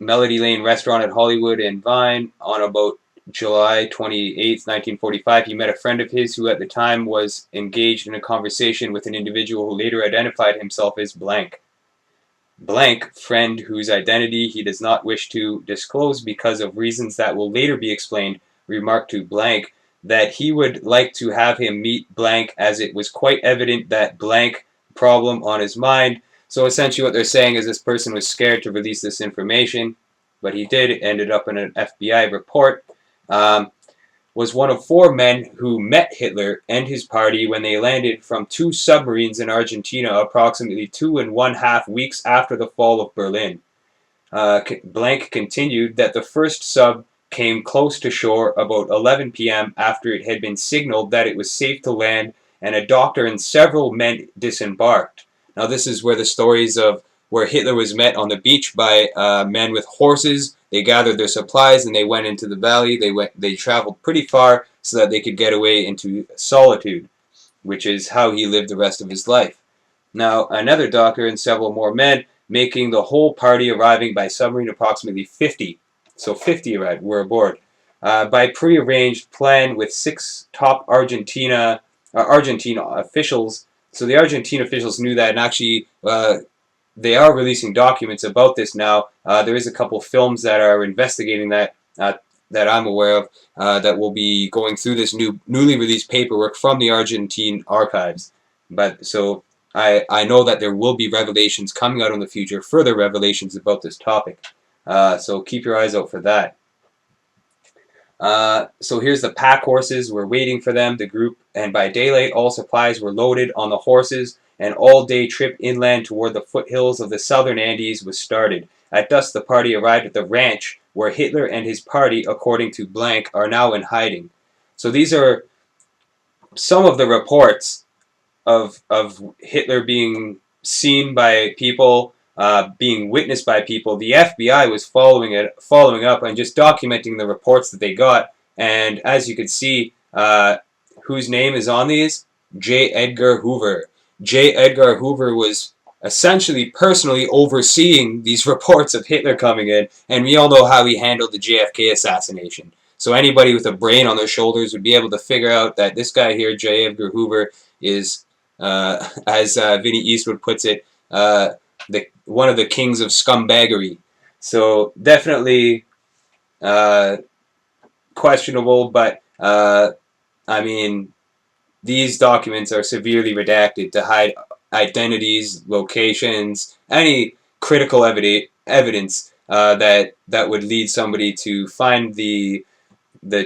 Melody Lane restaurant at Hollywood and Vine on about July 28, 1945, he met a friend of his who at the time was engaged in a conversation with an individual who later identified himself as blank. Blank, friend whose identity he does not wish to disclose because of reasons that will later be explained, remarked to blank that he would like to have him meet blank as it was quite evident that blank problem on his mind. So essentially what they're saying is this person was scared to release this information, but he did. It ended up in an FBI report. Was one of 4 men who met Hitler and his party when they landed from 2 submarines in Argentina approximately 2½ weeks after the fall of Berlin. Blank continued that the first sub came close to shore about 11 p.m. after it had been signaled that it was safe to land, and a doctor and several men disembarked. Now this is where the stories of where Hitler was met on the beach by men with horses. They gathered their supplies and they went into the valley. They traveled pretty far so that they could get away into solitude, which is how he lived the rest of his life. Now another doctor and several more men, making the whole party arriving by submarine approximately 50. So 50 were aboard. By pre-arranged plan with 6 top Argentine officials. So the Argentine officials knew that, and actually they are releasing documents about this now. There is a couple films that are investigating that that I'm aware of that will be going through this newly released paperwork from the Argentine archives. But so I know that there will be revelations coming out in the future, further revelations about this topic. So keep your eyes out for that. So here's the pack horses. We're waiting for them, the group, and by daylight all supplies were loaded on the horses. An all-day trip inland toward the foothills of the southern Andes was started. At dusk the party arrived at the ranch where Hitler and his party, according to Blank, are now in hiding. So these are some of the reports of Hitler being seen by people, being witnessed by people. The FBI was following up and just documenting the reports that they got. And as you can see, whose name is on these? J. Edgar Hoover. J. Edgar Hoover was essentially personally overseeing these reports of Hitler coming in, and we all know how he handled the JFK assassination. So anybody with a brain on their shoulders would be able to figure out that this guy here, J. Edgar Hoover, is, as Vinnie Eastwood puts it, one of the kings of scumbaggery. So definitely questionable, but I mean, these documents are severely redacted to hide identities, locations, any critical evidence that would lead somebody to find the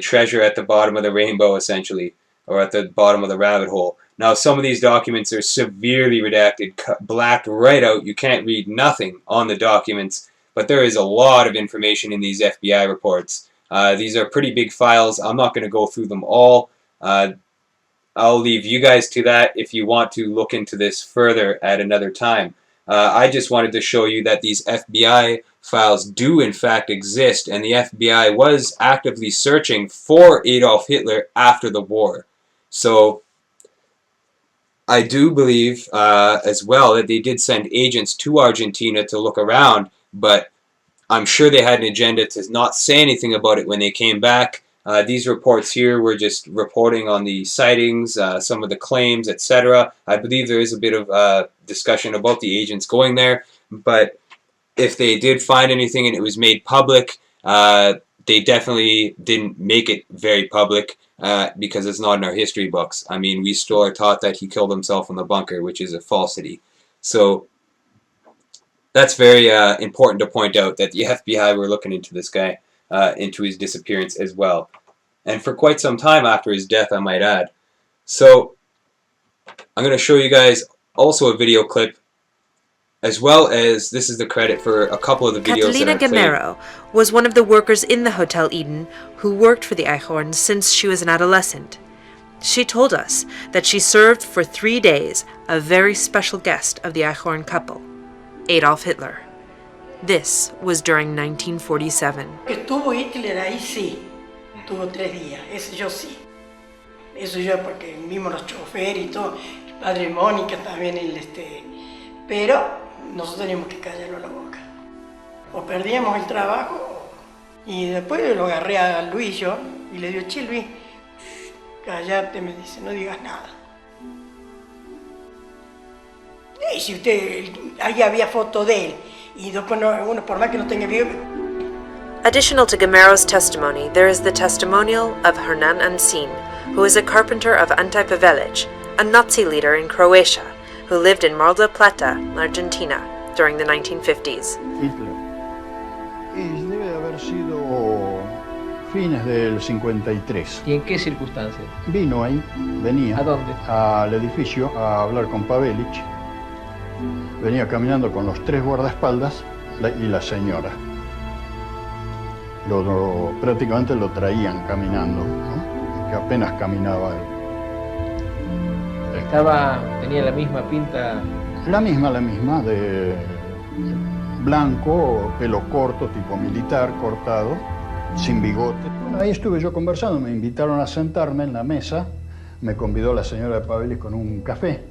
treasure at the bottom of the rainbow, essentially, or at the bottom of the rabbit hole. Now, some of these documents are severely redacted, blacked right out. You can't read nothing on the documents, but there is a lot of information in these FBI reports. These are pretty big files. I'm not going to go through them all. I'll leave you guys to that if you want to look into this further at another time. I just wanted to show you that these FBI files do in fact exist, and the FBI was actively searching for Adolf Hitler after the war. So I do believe as well that they did send agents to Argentina to look around, but I'm sure they had an agenda to not say anything about it when they came back. These reports here were just reporting on the sightings, some of the claims, etc. I believe there is a bit of discussion about the agents going there, but if they did find anything and it was made public, they definitely didn't make it very public because it's not in our history books. I mean, we still are taught that he killed himself in the bunker, which is a falsity. So that's very important to point out, that the FBI were looking into this guy, into his disappearance as well. And for quite some time after his death, I might add. So I'm going to show you guys also a video clip, as well as this is the credit for a couple of the videos Catalina that I played. Gamero was one of the workers in the Hotel Eden who worked for the Eichhorns since she was an adolescent. She told us that she served for 3 days a very special guest of the Eichhorn couple, Adolf Hitler. This was during 1947. Estuvo Hitler ahí, sí. Tuvo 3 días. Eso yo sí. Eso yo, porque mismo los choferes y todo, el padre Mónica también, pero nosotros teníamos que callarlo la boca. O perdíamos el trabajo, y después lo agarré a Luis yo, y le digo, che Luis, cállate, me dice, no digas nada. Y si usted, ahí había foto de él, y después uno por más que no tenga video. Additional to Gamero's testimony, there is the testimonial of Hernan Ancin, who is a carpenter of Antarctica village, a Nazi leader in Croatia, who lived in Mar del Plata, Argentina, during the 1950s. Hitler. Y debe de haber sido fines del 53. ¿Y en qué circunstancias? Vino ahí, venía. ¿A dónde? Al edificio a hablar con Pavelic. Venía caminando con los 3 guardaespaldas y la señora. Prácticamente lo traían caminando, ¿no? Que apenas caminaba él. Tenía la misma pinta. La misma, de blanco, pelo corto, tipo militar, cortado, sin bigote. Bueno, ahí estuve yo conversando, me invitaron a sentarme en la mesa, me convidó la señora de Pavelic con un café.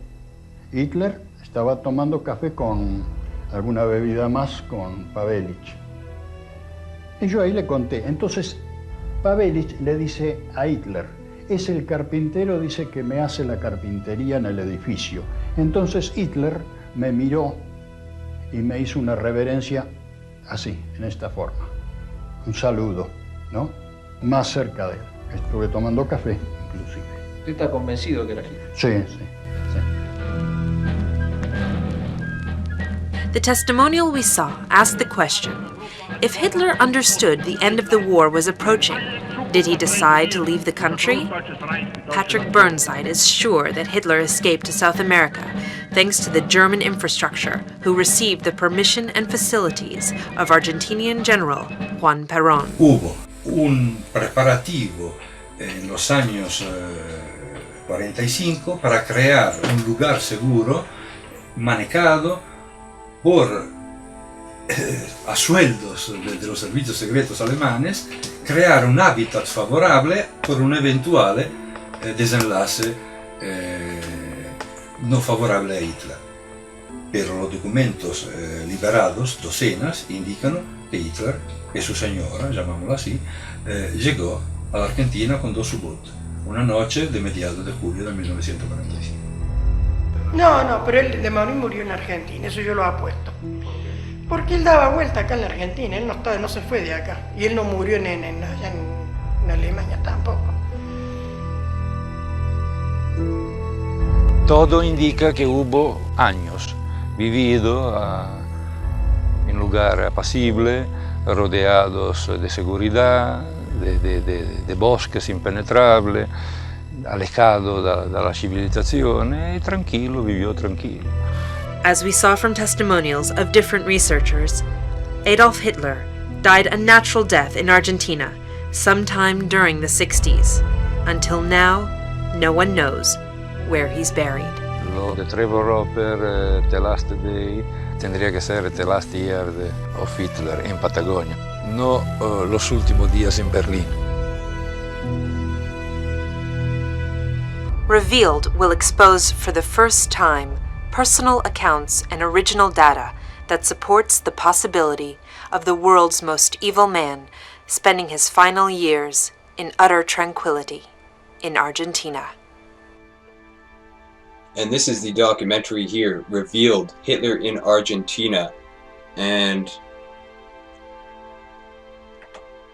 Hitler estaba tomando café con alguna bebida más con Pavelic. Y yo ahí le conté. Entonces, Pavelic le dice a Hitler, es el carpintero, dice, que me hace la carpintería en el edificio. Entonces Hitler me miró y me hizo una reverencia así, en esta forma. Un saludo, ¿no? Más cerca de él. Estuve tomando café, inclusive. ¿Usted está convencido que era Hitler? Sí, sí. The testimonial we saw asked the question, if Hitler understood the end of the war was approaching, Did he decide to leave the country? Patrick Burnside is sure that Hitler escaped to South America thanks to the German infrastructure, who received the permission and facilities of Argentinian General Juan Perón. Hubo un preparativo en los años 45 para crear un lugar seguro manejado por a sueldos de los servicios secretos alemanes, crear un hábitat favorable por un eventuale desenlace no favorable a Hitler. Pero los documentos liberados, docenas, indican que Hitler y su señora, llamámosla así, llegó a la Argentina con 2 U-Boot, una noche de mediados de julio de 1945. No, pero él de Manuel murió en Argentina, eso yo lo apuesto. Porque él daba vuelta acá en la Argentina, él no se fue de acá. Y él no murió allá en Alemania tampoco. Todo indica que hubo años vivido en un lugar apacible, rodeados de seguridad, de bosques impenetrables, alejado dalla civilizzazione, e tranquillo, vivió tranquillo. As we saw from testimonials of different researchers, Adolf Hitler died a natural death in Argentina sometime during the 60s. Until now, no one knows where he's buried. Lo de Trevor Roper, The Last Day, tendría que ser The Last Year of Hitler en Patagonia, no los últimos días en Berlín. Revealed will expose for the first time personal accounts and original data that supports the possibility of the world's most evil man spending his final years in utter tranquility in Argentina. And this is the documentary here, Revealed, Hitler in Argentina. And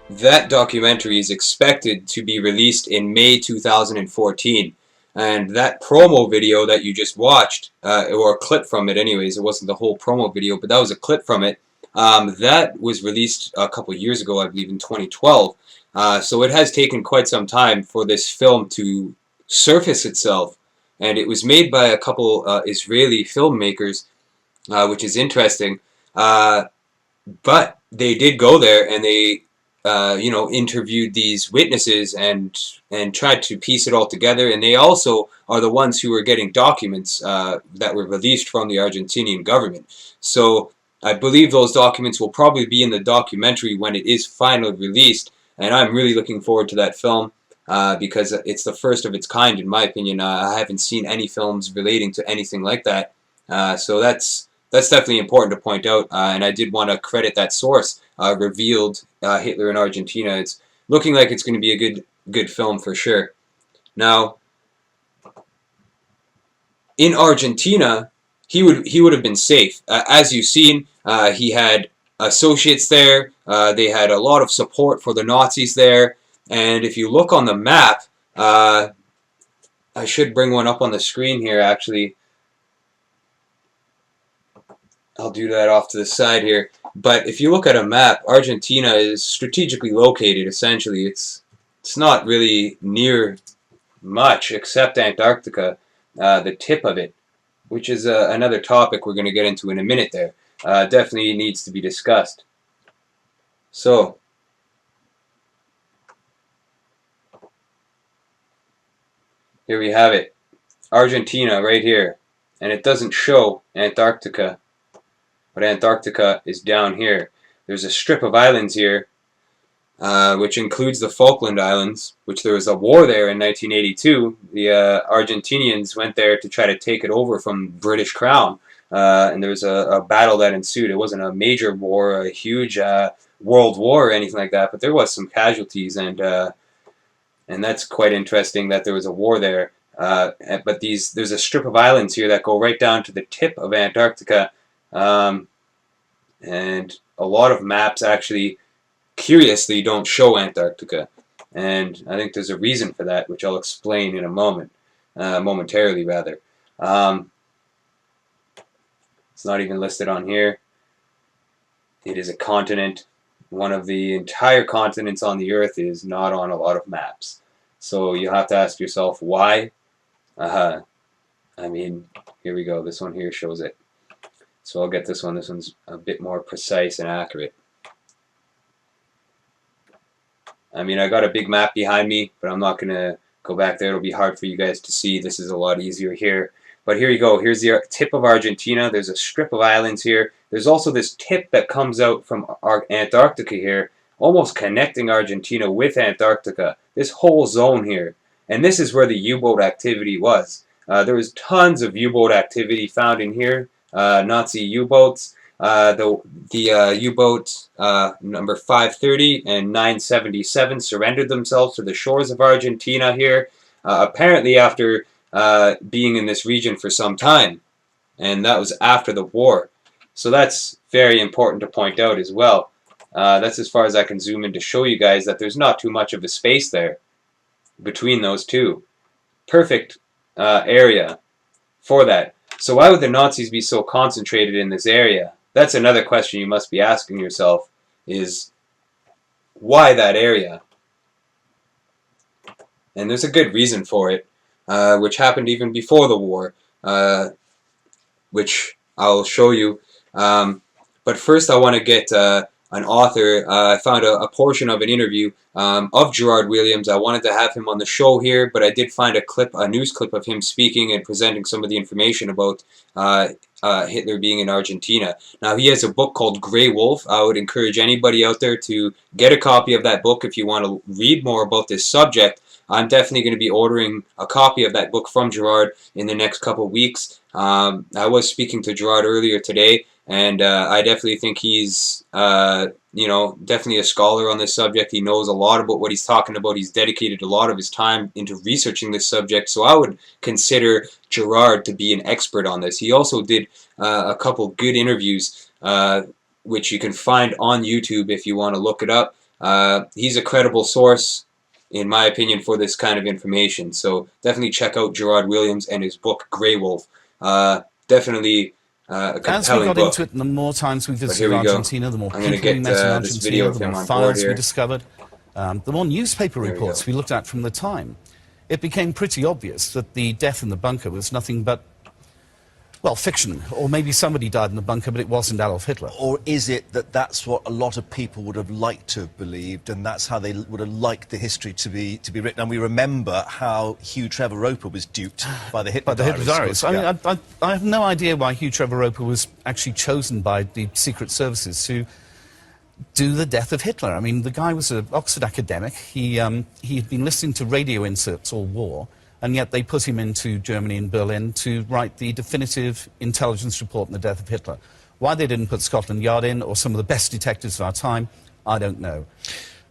that documentary is expected to be released in May 2014. And that promo video that you just watched, or a clip from it anyways, it wasn't the whole promo video, but that was a clip from it, that was released a couple years ago, I believe in 2012. So it has taken quite some time for this film to surface itself. And it was made by a couple Israeli filmmakers, which is interesting. But they did go there and they interviewed these witnesses and tried to piece it all together. And they also are the ones who were getting documents that were released from the Argentinian government. So I believe those documents will probably be in the documentary when it is finally released. And I'm really looking forward to that film because it's the first of its kind, in my opinion. I haven't seen any films relating to anything like that. So that's definitely important to point out. And I did want to credit that source, Revealed, Hitler in Argentina. It's looking like it's going to be a good film for sure. Now, in Argentina, he would have been safe. As you've seen, he had associates there. They had a lot of support for the Nazis there. And if you look on the map, I should bring one up on the screen here, actually. I'll do that off to the side here. But if you look at a map, Argentina is strategically located, essentially. It's not really near much except Antarctica, the tip of it, which is another topic we're going to get into in a minute there. Definitely needs to be discussed. So, here we have it. Argentina right here. And it doesn't show Antarctica. But Antarctica is down here. There's a strip of islands here, which includes the Falkland Islands, which there was a war there in 1982. The Argentinians went there to try to take it over from British Crown. And there was a battle that ensued. It wasn't a major war, a huge world war or anything like that, but there was some casualties, and that's quite interesting that there was a war there. But there's a strip of islands here that go right down to the tip of Antarctica. And a lot of maps actually, curiously, don't show Antarctica. And I think there's a reason for that, which I'll explain in a moment, momentarily rather. It's not even listed on here. It is a continent. one of the entire continents on the earth is not on a lot of maps. So you have to ask yourself why. I mean, here we go. This one here shows it. So I'll get this one. This one's a bit more precise and accurate. I mean, I got a big map behind me, but I'm not going to go back there. It'll be hard for you guys to see. This is a lot easier here. But here you go. Here's the tip of Argentina. There's a strip of islands here. There's also this tip that comes out from Antarctica here, almost connecting Argentina with Antarctica. This whole zone here. And this is where the U-boat activity was. There was tons of U-boat activity found in here. Nazi U-boats. The U-boat number 530 and 977 surrendered themselves to the shores of Argentina here, apparently after being in this region for some time, and that was after the war. So that's very important to point out as well. That's as far as I can zoom in to show you guys that there's not too much of a space there between those two. Perfect area for that. So why would the Nazis be so concentrated in this area? That's another question you must be asking yourself, is why that area? And there's a good reason for it, which happened even before the war, which I'll show you. But first I want to get an author. I found a portion of an interview of Gerard Williams. I wanted to have him on the show here, but I did find a news clip of him speaking and presenting some of the information about Hitler being in Argentina. Now, he has a book called Grey Wolf. I would encourage anybody out there to get a copy of that book if you want to read more about this subject. I'm definitely going to be ordering a copy of that book from Gerard in the next couple of weeks. I was speaking to Gerard earlier today, and I definitely think he's, definitely a scholar on this subject. He knows a lot about what he's talking about. He's dedicated a lot of his time into researching this subject, so I would consider Gerard to be an expert on this. He also did a couple good interviews, which you can find on YouTube if you want to look it up. He's a credible source, in my opinion, for this kind of information. So definitely check out Gerard Williams and his book, Grey Wolf. Definitely a compelling As we got book. into it, and the more times we visited here we go. Argentina, the more I'm people gonna we get, met in this video Argentina, of the him more on files board we here. discovered, the more newspaper reports we looked at from the time. It became pretty obvious that the death in the bunker was nothing but, well, fiction. Or maybe somebody died in the bunker, but it wasn't Adolf Hitler. Or is it that that's what a lot of people would have liked to have believed, and that's how they would have liked the history to be written? And we remember how Hugh Trevor Roper was duped by the Hitler Diaries. Yeah. I mean, I have no idea why Hugh Trevor Roper was actually chosen by the secret services to do the death of Hitler. I mean, the guy was an Oxford academic. He had been listening to radio inserts all war, and yet they put him into Germany and Berlin to write the definitive intelligence report on the death of Hitler. Why they didn't put Scotland Yard in, or some of the best detectives of our time, I don't know.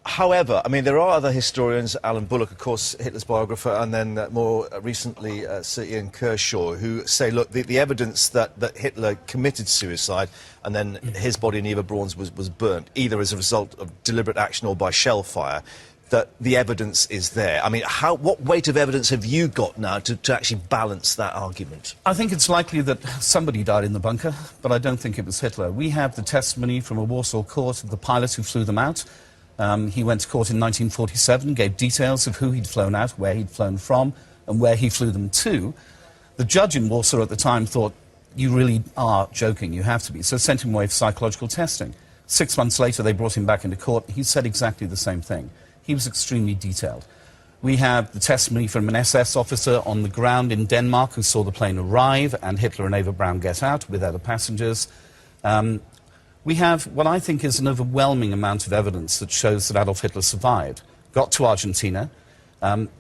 However, I mean, there are other historians, Alan Bullock, of course, Hitler's biographer, and then more recently Sir Ian Kershaw, who say, look, the evidence that Hitler committed suicide and then his body in Eva Braun's was burnt, either as a result of deliberate action or by shell fire, that the evidence is there. I mean, what weight of evidence have you got now to actually balance that argument? I think it's likely that somebody died in the bunker, but I don't think it was Hitler. We have the testimony from a Warsaw court of the pilot who flew them out. He went to court in 1947, gave details of who he'd flown out, where he'd flown from, and where he flew them to. The judge in Warsaw at the time thought, you really are joking, you have to be, so sent him away for psychological testing. 6 months later, they brought him back into court. He said exactly the same thing. He was extremely detailed. We have the testimony from an SS officer on the ground in Denmark who saw the plane arrive and Hitler and Eva Braun get out with other passengers. We have what I think is an overwhelming amount of evidence that shows that Adolf Hitler survived, got to Argentina.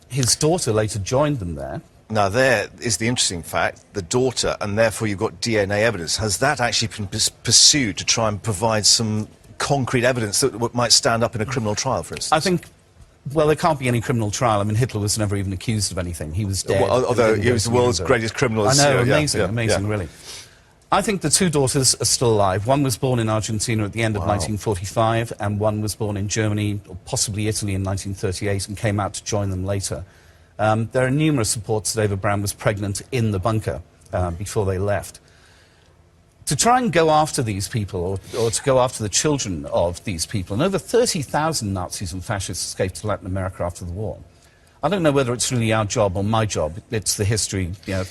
His daughter later joined them there. Now, there is the interesting fact, the daughter, and therefore you've got DNA evidence. Has that actually been pursued to try and provide some concrete evidence that might stand up in a criminal trial, for instance? I think, well, there can't be any criminal trial. I mean, Hitler was never even accused of anything. He was dead. Well, although he was the world's greatest criminal. I know, amazing, really. I think the two daughters are still alive. One was born in Argentina at the end of 1945, and one was born in Germany, or possibly Italy, in 1938, and came out to join them later. There are numerous reports that Eva Braun was pregnant in the bunker before they left. to try and go after these people, or to go after the children of these people. And over 30,000 Nazis and fascists escaped to Latin America after the war. I don't know whether it's really our job or my job. It's the history, you know,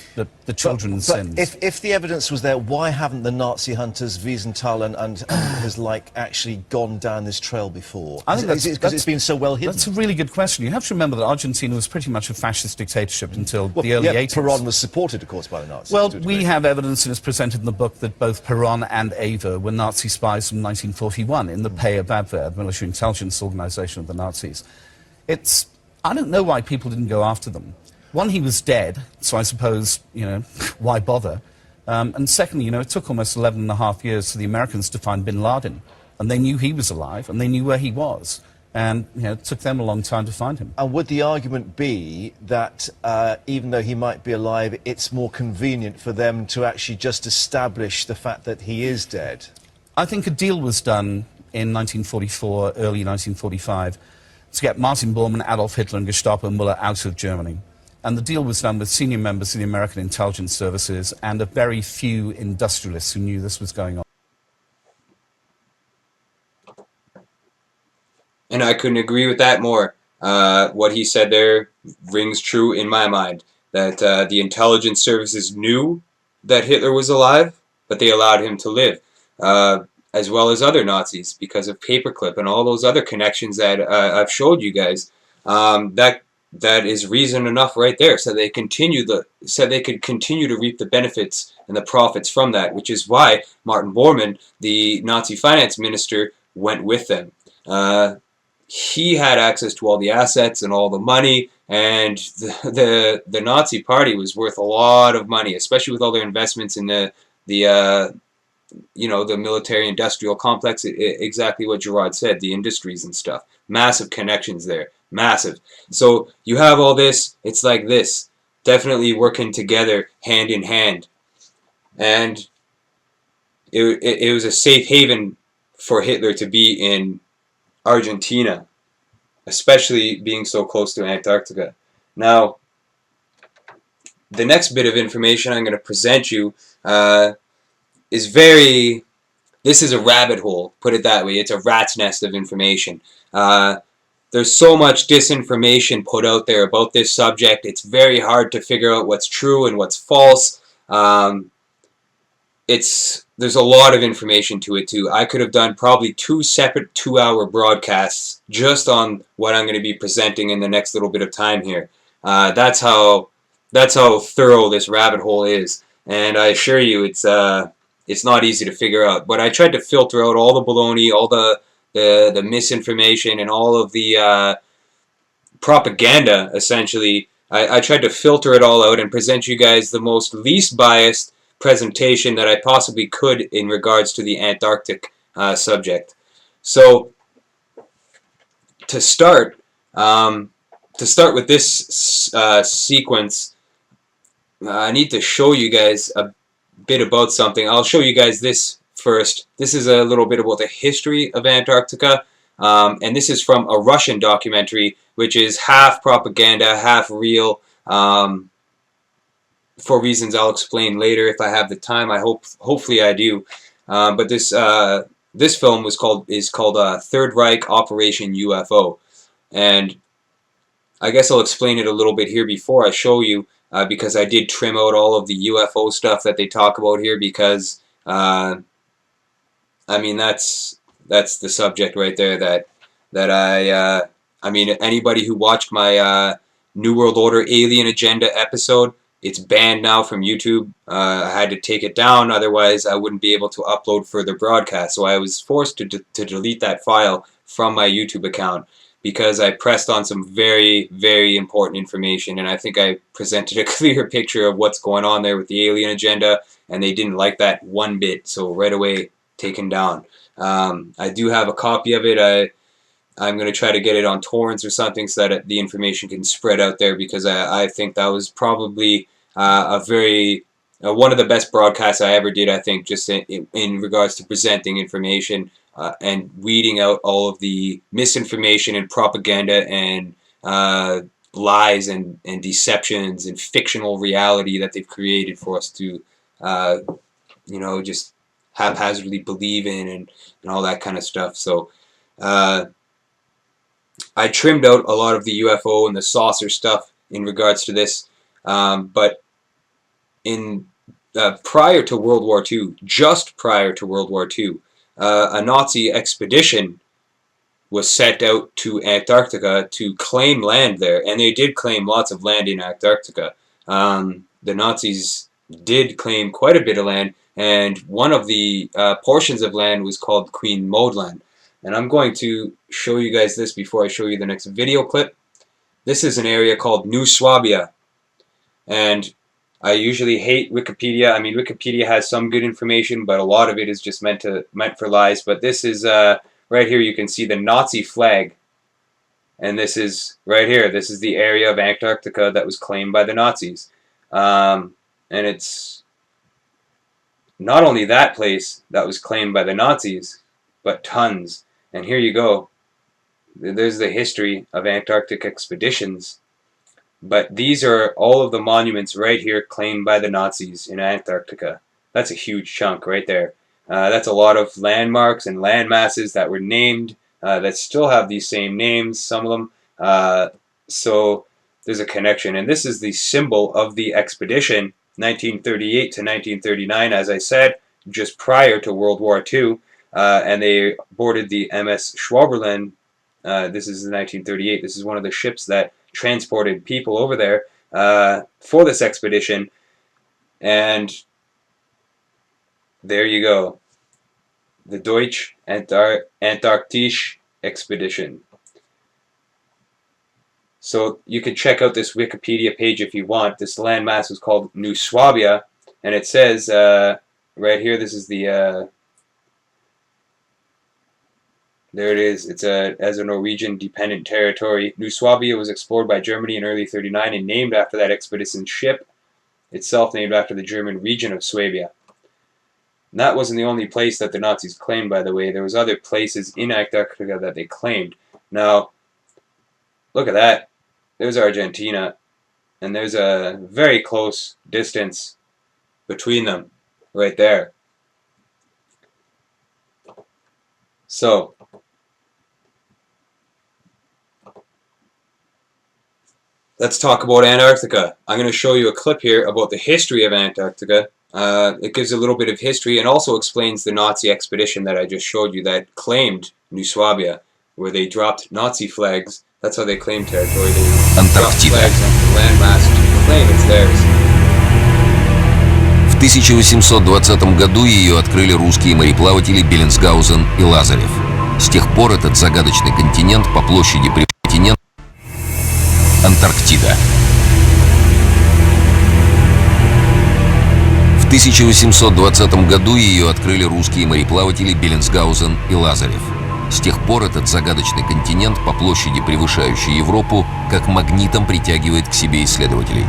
the children's sins. If the evidence was there, why haven't the Nazi hunters, Wiesenthal and his like, actually gone down this trail before? I think that's because it's been so well hidden. That's a really good question. You have to remember that Argentina was pretty much a fascist dictatorship until the early 80s. Peron was supported, of course, by the Nazis. Well, we have evidence, and it's presented in the book, that both Peron and Eva were Nazi spies from 1941 in the pay of Abwehr, the military intelligence organization of the Nazis. I don't know why people didn't go after them. One, he was dead, so I suppose, you know, why bother? And secondly, you know, it took almost 11 and a half years for the Americans to find bin Laden, and they knew he was alive, and they knew where he was. And, you know, it took them a long time to find him. And would the argument be that even though he might be alive, it's more convenient for them to actually just establish the fact that he is dead? I think a deal was done in 1944, early 1945, to get Martin Bormann, Adolf Hitler and Gestapo Müller out of Germany. And the deal was done with senior members of the American intelligence services and a very few industrialists who knew this was going on. And I couldn't agree with that more. What he said there rings true in my mind, that the intelligence services knew that Hitler was alive, but they allowed him to live. As well as other Nazis, because of Paperclip and all those other connections that I've showed you guys. That is reason enough right there, so they could continue to reap the benefits and the profits from that, which is why Martin Bormann, the Nazi finance minister, went with them. He had access to all the assets and all the money, and the Nazi party was worth a lot of money, especially with all their investments in the military-industrial complex, exactly what Gerard said, the industries and stuff. Massive connections there. Massive. So you have all this, it's like this. Definitely working together, hand in hand. And it was a safe haven for Hitler to be in Argentina, especially being so close to Antarctica. Now, the next bit of information I'm going to present you this is a rabbit hole, put it that way. It's a rat's nest of information. There's so much disinformation put out there about this subject. It's very hard to figure out what's true and what's false. There's a lot of information to it too. I could have done probably 2 separate 2-hour broadcasts just on what I'm going to be presenting in the next little bit of time here. That's how thorough this rabbit hole is, and I assure you it's not easy to figure out. But I tried to filter out all the baloney, all the misinformation, and all of the propaganda, essentially. I tried to filter it all out and present you guys the most least biased presentation that I possibly could in regards to the Antarctic subject. So, to start with this sequence, I need to show you guys a bit about something. I'll show you guys this first. This is a little bit about the history of Antarctica, and this is from a Russian documentary, which is half propaganda, half real, for reasons I'll explain later if I have the time. Hopefully I do. But this film is called Third Reich Operation UFO, and I guess I'll explain it a little bit here before I show you. Because I did trim out all of the UFO stuff that they talk about here, because I mean that's the subject right there that I mean, anybody who watched my New World Order Alien Agenda episode, it's banned now from YouTube. I had to take it down, otherwise I wouldn't be able to upload further broadcasts. So I was forced to delete that file from my YouTube account, because I pressed on some very, very important information, and I think I presented a clear picture of what's going on there with the alien agenda, and they didn't like that one bit, so right away taken down. I do have a copy of it. I'm going to try to get it on torrents or something so that the information can spread out there, because I think that was probably one of the best broadcasts I ever did, I think, just in regards to presenting information and weeding out all of the misinformation and propaganda and lies and deceptions and fictional reality that they've created for us to, just haphazardly believe in and all that kind of stuff. So I trimmed out a lot of the UFO and the saucer stuff in regards to this, but in prior to World War II, just prior to World War II, a Nazi expedition was sent out to Antarctica to claim land there, and they did claim lots of land in Antarctica. The Nazis did claim quite a bit of land, and one of the portions of land was called Queen Maud Land. And I'm going to show you guys this before I show you the next video clip. This is an area called New Swabia, and I usually hate Wikipedia. I mean, Wikipedia has some good information, but a lot of it is just meant for lies. But this is right here. You can see the Nazi flag, and this is right here. This is the area of Antarctica that was claimed by the Nazis, and it's not only that place that was claimed by the Nazis, but tons. And here you go. There's the history of Antarctic expeditions. But these are all of the monuments right here claimed by the Nazis in Antarctica. That's a huge chunk right there. That's a lot of landmarks and land masses that were named that still have these same names, some of them. So there's a connection. And this is the symbol of the expedition, 1938 to 1939, as I said, just prior to World War II. And they boarded the MS Schwaberland. This is 1938. This is one of the ships that transported people over there for this expedition. And there you go. The Deutsche Antarktische Expedition. So you can check out this Wikipedia page if you want. This landmass was called New Swabia, and it says right here, this is the there it is. It's as a Norwegian dependent territory. New Swabia was explored by Germany in early 1939 and named after that expedition ship, itself named after the German region of Swabia. And that wasn't the only place that the Nazis claimed, by the way. There was other places in Antarctica that they claimed. Now, look at that. There's Argentina, and there's a very close distance between them right there. So, let's talk about Antarctica. I'm going to show you a clip here about the history of Antarctica. It gives a little bit of history and also explains the Nazi expedition that I just showed you that claimed New Swabia, where they dropped Nazi flags. That's how they claimed territory. They dropped flags on the landmass to claim it's theirs. В 1820 году ее открыли русские мореплаватели Беллинсгаузен и Лазарев. С тех пор этот загадочный континент по площади континент Антарктида. В 1820 году ее открыли русские мореплаватели Беллинсгаузен и Лазарев. С тех пор этот загадочный континент по площади, превышающий Европу, как магнитом притягивает к себе исследователей.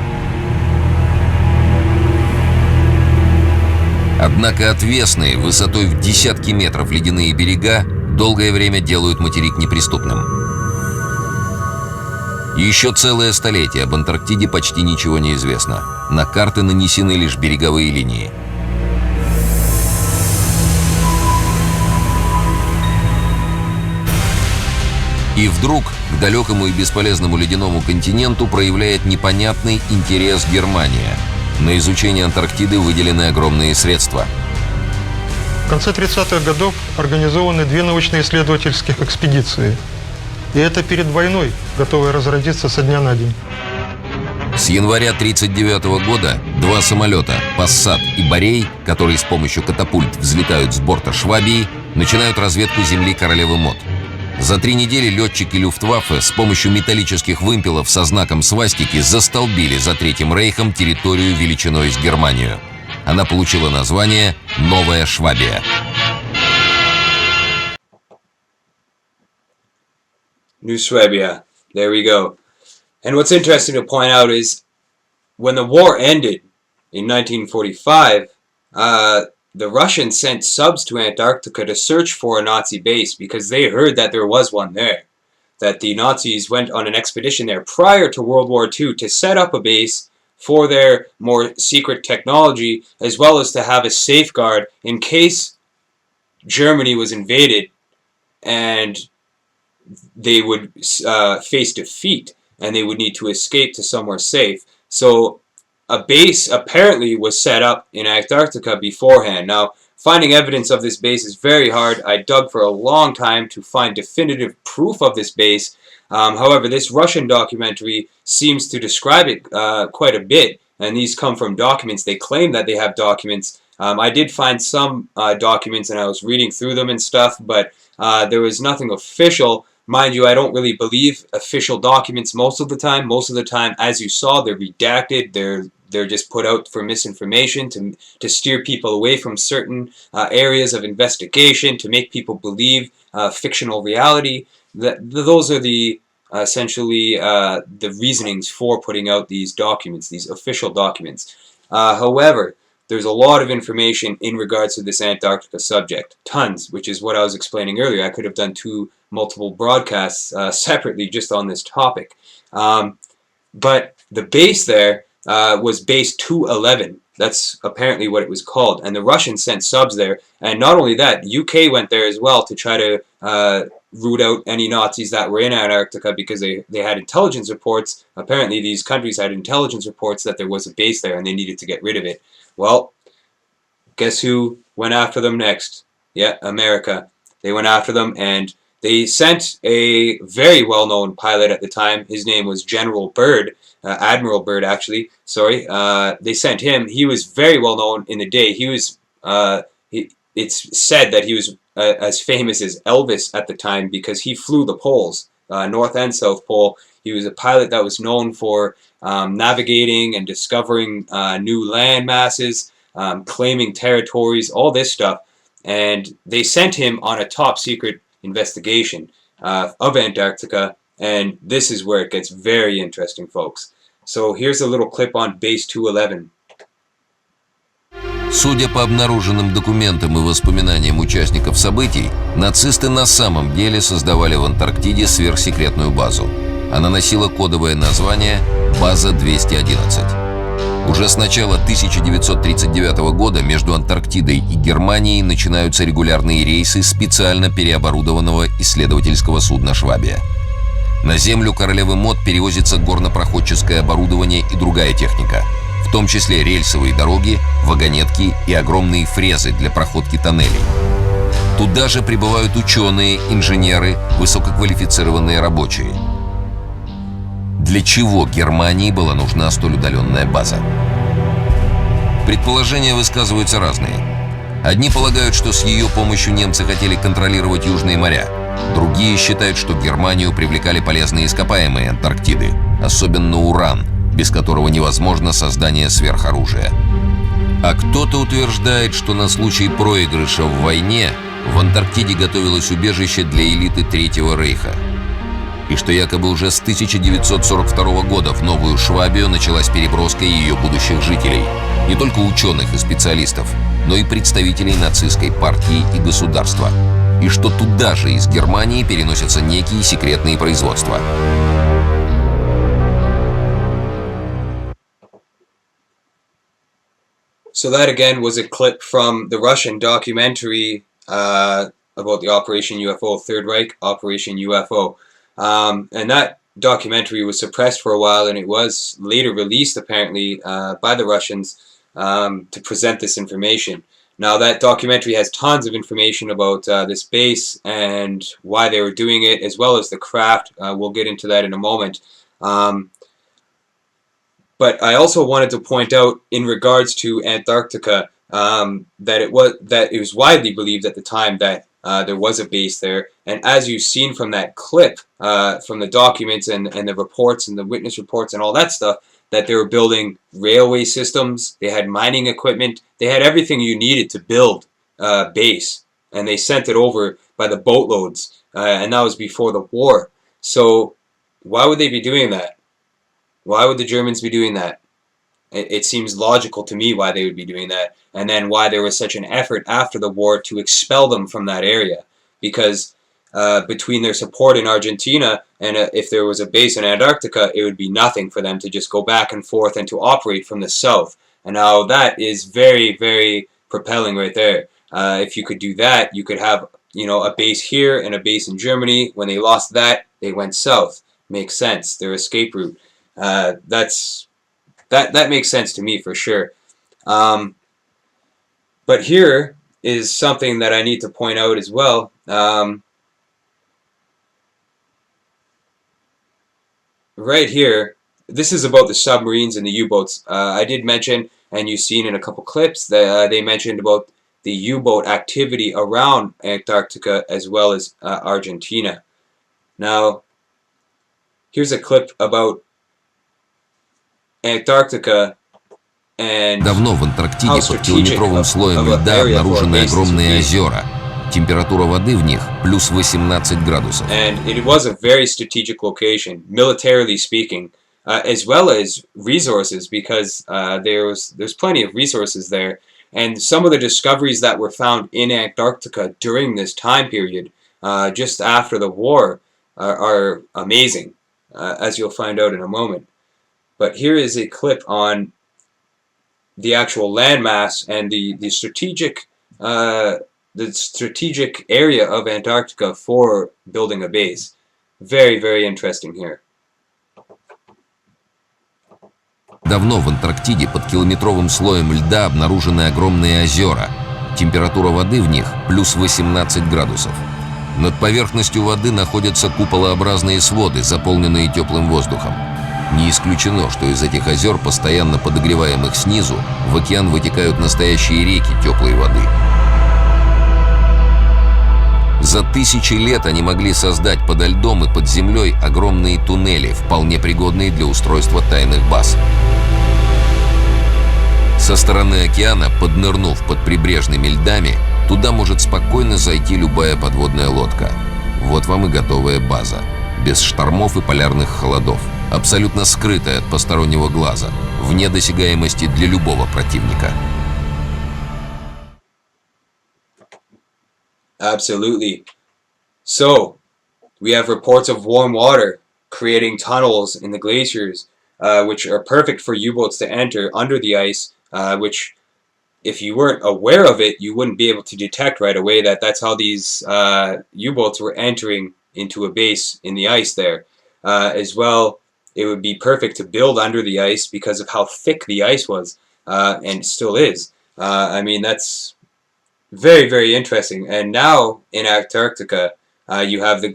Однако отвесные, высотой в десятки метров ледяные берега долгое время делают материк неприступным. Еще целое столетие об Антарктиде почти ничего не известно. На карты нанесены лишь береговые линии. И вдруг к далекому и бесполезному ледяному континенту проявляет непонятный интерес Германия. На изучение Антарктиды выделены огромные средства. В конце 30-х годов организованы 2 научно-исследовательских экспедиции. И это перед войной, готовые разродиться со дня на день. С января 1939 года 2 самолета «Пассат» и «Борей», которые с помощью катапульт взлетают с борта Швабии, начинают разведку земли Королевы Мод. За 3 недели летчики Люфтваффе с помощью металлических вымпелов со знаком свастики застолбили за Третьим Рейхом территорию величиной с Германию. Она получила название «Новая Швабия». New Swabia. There we go. And what's interesting to point out is when the war ended in 1945, the Russians sent subs to Antarctica to search for a Nazi base because they heard that there was one there. That the Nazis went on an expedition there prior to World War II to set up a base for their more secret technology, as well as to have a safeguard in case Germany was invaded and they would face defeat and they would need to escape to somewhere safe. So a base apparently was set up in Antarctica beforehand. Now, finding evidence of this base is very hard. I dug for a long time to find definitive proof of this base. However, this Russian documentary seems to describe it quite a bit, and these come from documents. They claim that they have documents. I did find some documents, and I was reading through them and stuff, but there was nothing official. Mind you, I don't really believe official documents most of the time. Most of the time, as you saw, they're redacted. They're just put out for misinformation, to steer people away from certain areas of investigation, to make people believe fictional reality. Those are the essentially the reasonings for putting out these documents, these official documents. However, there's a lot of information in regards to this Antarctica subject. Tons, which is what I was explaining earlier. I could have done multiple broadcasts separately just on this topic. But the base there was base 211. That's apparently what it was called. And the Russians sent subs there. And not only that, UK went there as well to try to root out any Nazis that were in Antarctica, because they had intelligence reports. Apparently these countries had intelligence reports that there was a base there and they needed to get rid of it. Well, guess who went after them next? Yeah, America. They went after them, and they sent a very well-known pilot at the time. His name was General Byrd, Admiral Byrd, actually. Sorry. They sent him. He was very well-known in the day. He was. It's said that he was as famous as Elvis at the time because he flew the poles, North and South Pole. He was a pilot that was known for navigating and discovering new land masses, claiming territories, all this stuff. And they sent him on a top secret investigation of Antarctica, and this is where it gets very interesting, folks. So here's a little clip on base 211. Судя по обнаруженным документам и воспоминаниям участников событий, нацисты на самом деле создавали в Антарктиде сверхсекретную базу. Она носила кодовое название «База 211». Уже с начала 1939 года между Антарктидой и Германией начинаются регулярные рейсы специально переоборудованного исследовательского судна «Швабия». На землю королевы Мод перевозится горнопроходческое оборудование и другая техника, в том числе рельсовые дороги, вагонетки и огромные фрезы для проходки тоннелей. Туда же прибывают ученые, инженеры, высококвалифицированные рабочие. Для чего Германии была нужна столь удаленная база? Предположения высказываются разные. Одни полагают, что с ее помощью немцы хотели контролировать южные моря. Другие считают, что Германию привлекали полезные ископаемые Антарктиды, особенно уран, без которого невозможно создание сверхоружия. А кто-то утверждает, что на случай проигрыша в войне в Антарктиде готовилось убежище для элиты Третьего Рейха. И что якобы уже с 1942 года в Новую Швабию началась переброска ее будущих жителей. Не только ученых и специалистов, но и представителей нацистской партии и государства. И что туда же из Германии переносятся некие секретные производства. So that again was a clip from the Russian documentary about the Operation UFO, Third Reich, Operation UFO. And that documentary was suppressed for a while, and it was later released apparently by the Russians to present this information. Now that documentary has tons of information about this base and why they were doing it, as well as the craft. We'll get into that in a moment. But I also wanted to point out, in regards to Antarctica, that it was widely believed at the time that there was a base there. And as you've seen from that clip, from the documents and the reports and the witness reports and all that stuff, that they were building railway systems, they had mining equipment, they had everything you needed to build a base. And they sent it over by the boatloads, and that was before the war. So why would they be doing that? Why would the Germans be doing that? It seems logical to me why they would be doing that, and then why there was such an effort after the war to expel them from that area. Because between their support in Argentina and if there was a base in Antarctica, it would be nothing for them to just go back and forth and to operate from the south. And now that is very, very propelling right there. If you could do that, you could have, a base here and a base in Germany. When they lost that, they went south. Makes sense. Their escape route. That makes sense to me for sure. But here is something that I need to point out as well. Right here, this is about the submarines and the U-boats. I did mention, and you've seen in a couple clips, that they mentioned about the U-boat activity around Antarctica as well as Argentina. Now, here's a clip about Antarctica. Давно в Антарктиде под километровым слоем льда обнаружены огромные озера. Температура воды в них плюс 18 градусов. And it was a very strategic location, militarily speaking, as well as resources, because there's plenty of resources there. And some of the discoveries that were found in Antarctica during this time period, just after the war, are amazing, as you'll find out in a moment. But here is a clip on the actual landmass and the strategic area of Antarctica for building a base. Very, very interesting here. Давно в Антарктиде под километровым слоем льда обнаружены огромные озера. Температура воды в них плюс 18 градусов. Над поверхностью воды находятся куполообразные своды, заполненные теплым воздухом. Не исключено, что из этих озер, постоянно подогреваемых снизу, в океан вытекают настоящие реки теплой воды. За тысячи лет они могли создать подо льдом и под землей огромные туннели, вполне пригодные для устройства тайных баз. Со стороны океана, поднырнув под прибрежными льдами, туда может спокойно зайти любая подводная лодка. Вот вам и готовая база. Без штормов и полярных холодов. Абсолютно скрытая от постороннего глаза. Вне досягаемости для любого противника. Absolutely. So, we have reports of warm water creating tunnels in the glaciers, which are perfect for U-boats to enter under the ice, which, if you weren't aware of it, you wouldn't be able to detect right away that that's how these U-boats were entering into a base in the ice there. As well, it would be perfect to build under the ice because of how thick the ice was, and still is. I mean, that's very, very interesting. And now in Antarctica, you have the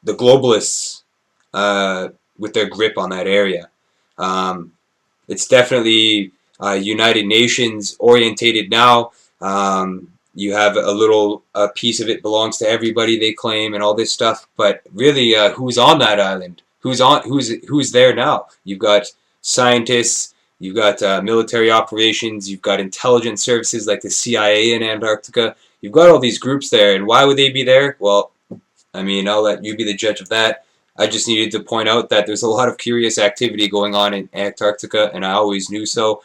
globalists with their grip on that area. It's definitely United Nations orientated now. You have a little piece of it belongs to everybody, they claim, and all this stuff. But really, who's on that island? Who's there now? You've got scientists. You've got military operations, you've got intelligence services like the CIA in Antarctica. You've got all these groups there, and why would they be there? Well, I mean, I'll let you be the judge of that. I just needed to point out that there's a lot of curious activity going on in Antarctica, and I always knew so.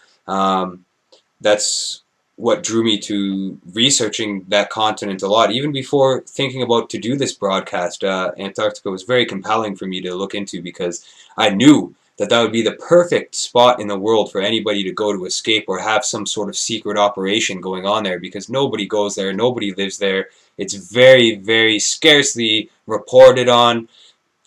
That's what drew me to researching that continent a lot. Even before thinking about to do this broadcast, Antarctica was very compelling for me to look into because I knew that would be the perfect spot in the world for anybody to go to escape or have some sort of secret operation going on there, because nobody goes there, nobody lives there. It's very, very scarcely reported on.